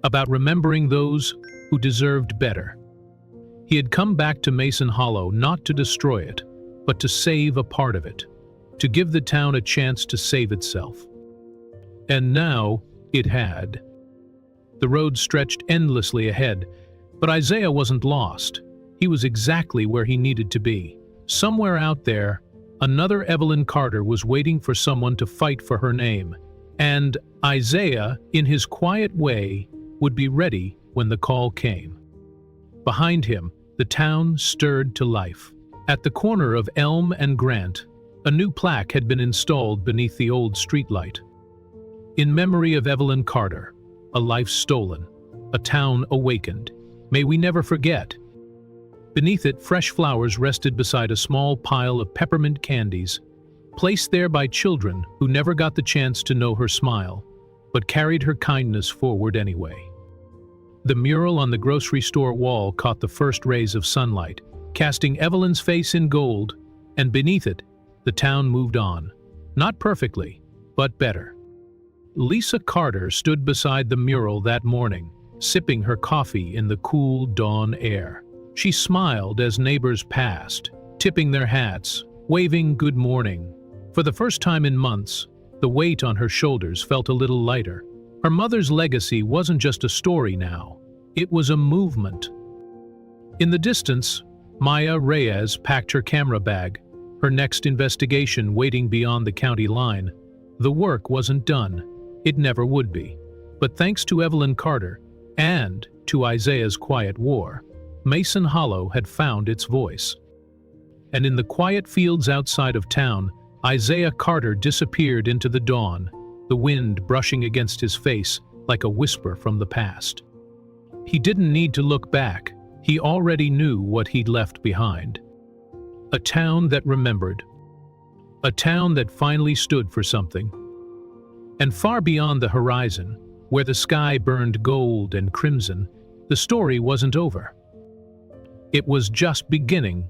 about remembering those who deserved better. He had come back to Mason Hollow not to destroy it, but to save a part of it, to give the town a chance to save itself. And now it had. The road stretched endlessly ahead, but Isaiah wasn't lost. He was exactly where he needed to be. Somewhere out there, another Evelyn Carter was waiting for someone to fight for her name, and Isaiah, in his quiet way, would be ready when the call came. Behind him, the town stirred to life. At the corner of Elm and Grant, a new plaque had been installed beneath the old streetlight. In memory of Evelyn Carter, a life stolen, a town awakened. May we never forget. Beneath it, fresh flowers rested beside a small pile of peppermint candies, placed there by children who never got the chance to know her smile, but carried her kindness forward anyway. The mural on the grocery store wall caught the first rays of sunlight, casting Evelyn's face in gold, and beneath it, the town moved on. Not perfectly, but better. Lisa Carter stood beside the mural that morning, sipping her coffee in the cool dawn air. She smiled as neighbors passed, tipping their hats, waving good morning. For the first time in months, the weight on her shoulders felt a little lighter. Her mother's legacy wasn't just a story now, it was a movement. In the distance, Maya Reyes packed her camera bag, her next investigation waiting beyond the county line. The work wasn't done. It never would be. But thanks to Evelyn Carter, and to Isaiah's quiet war, Mason Hollow had found its voice. And in the quiet fields outside of town, Isaiah Carter disappeared into the dawn, the wind brushing against his face like a whisper from the past. He didn't need to look back. He already knew what he'd left behind. A town that remembered. A town that finally stood for something. And far beyond the horizon, where the sky burned gold and crimson, the story wasn't over. It was just beginning.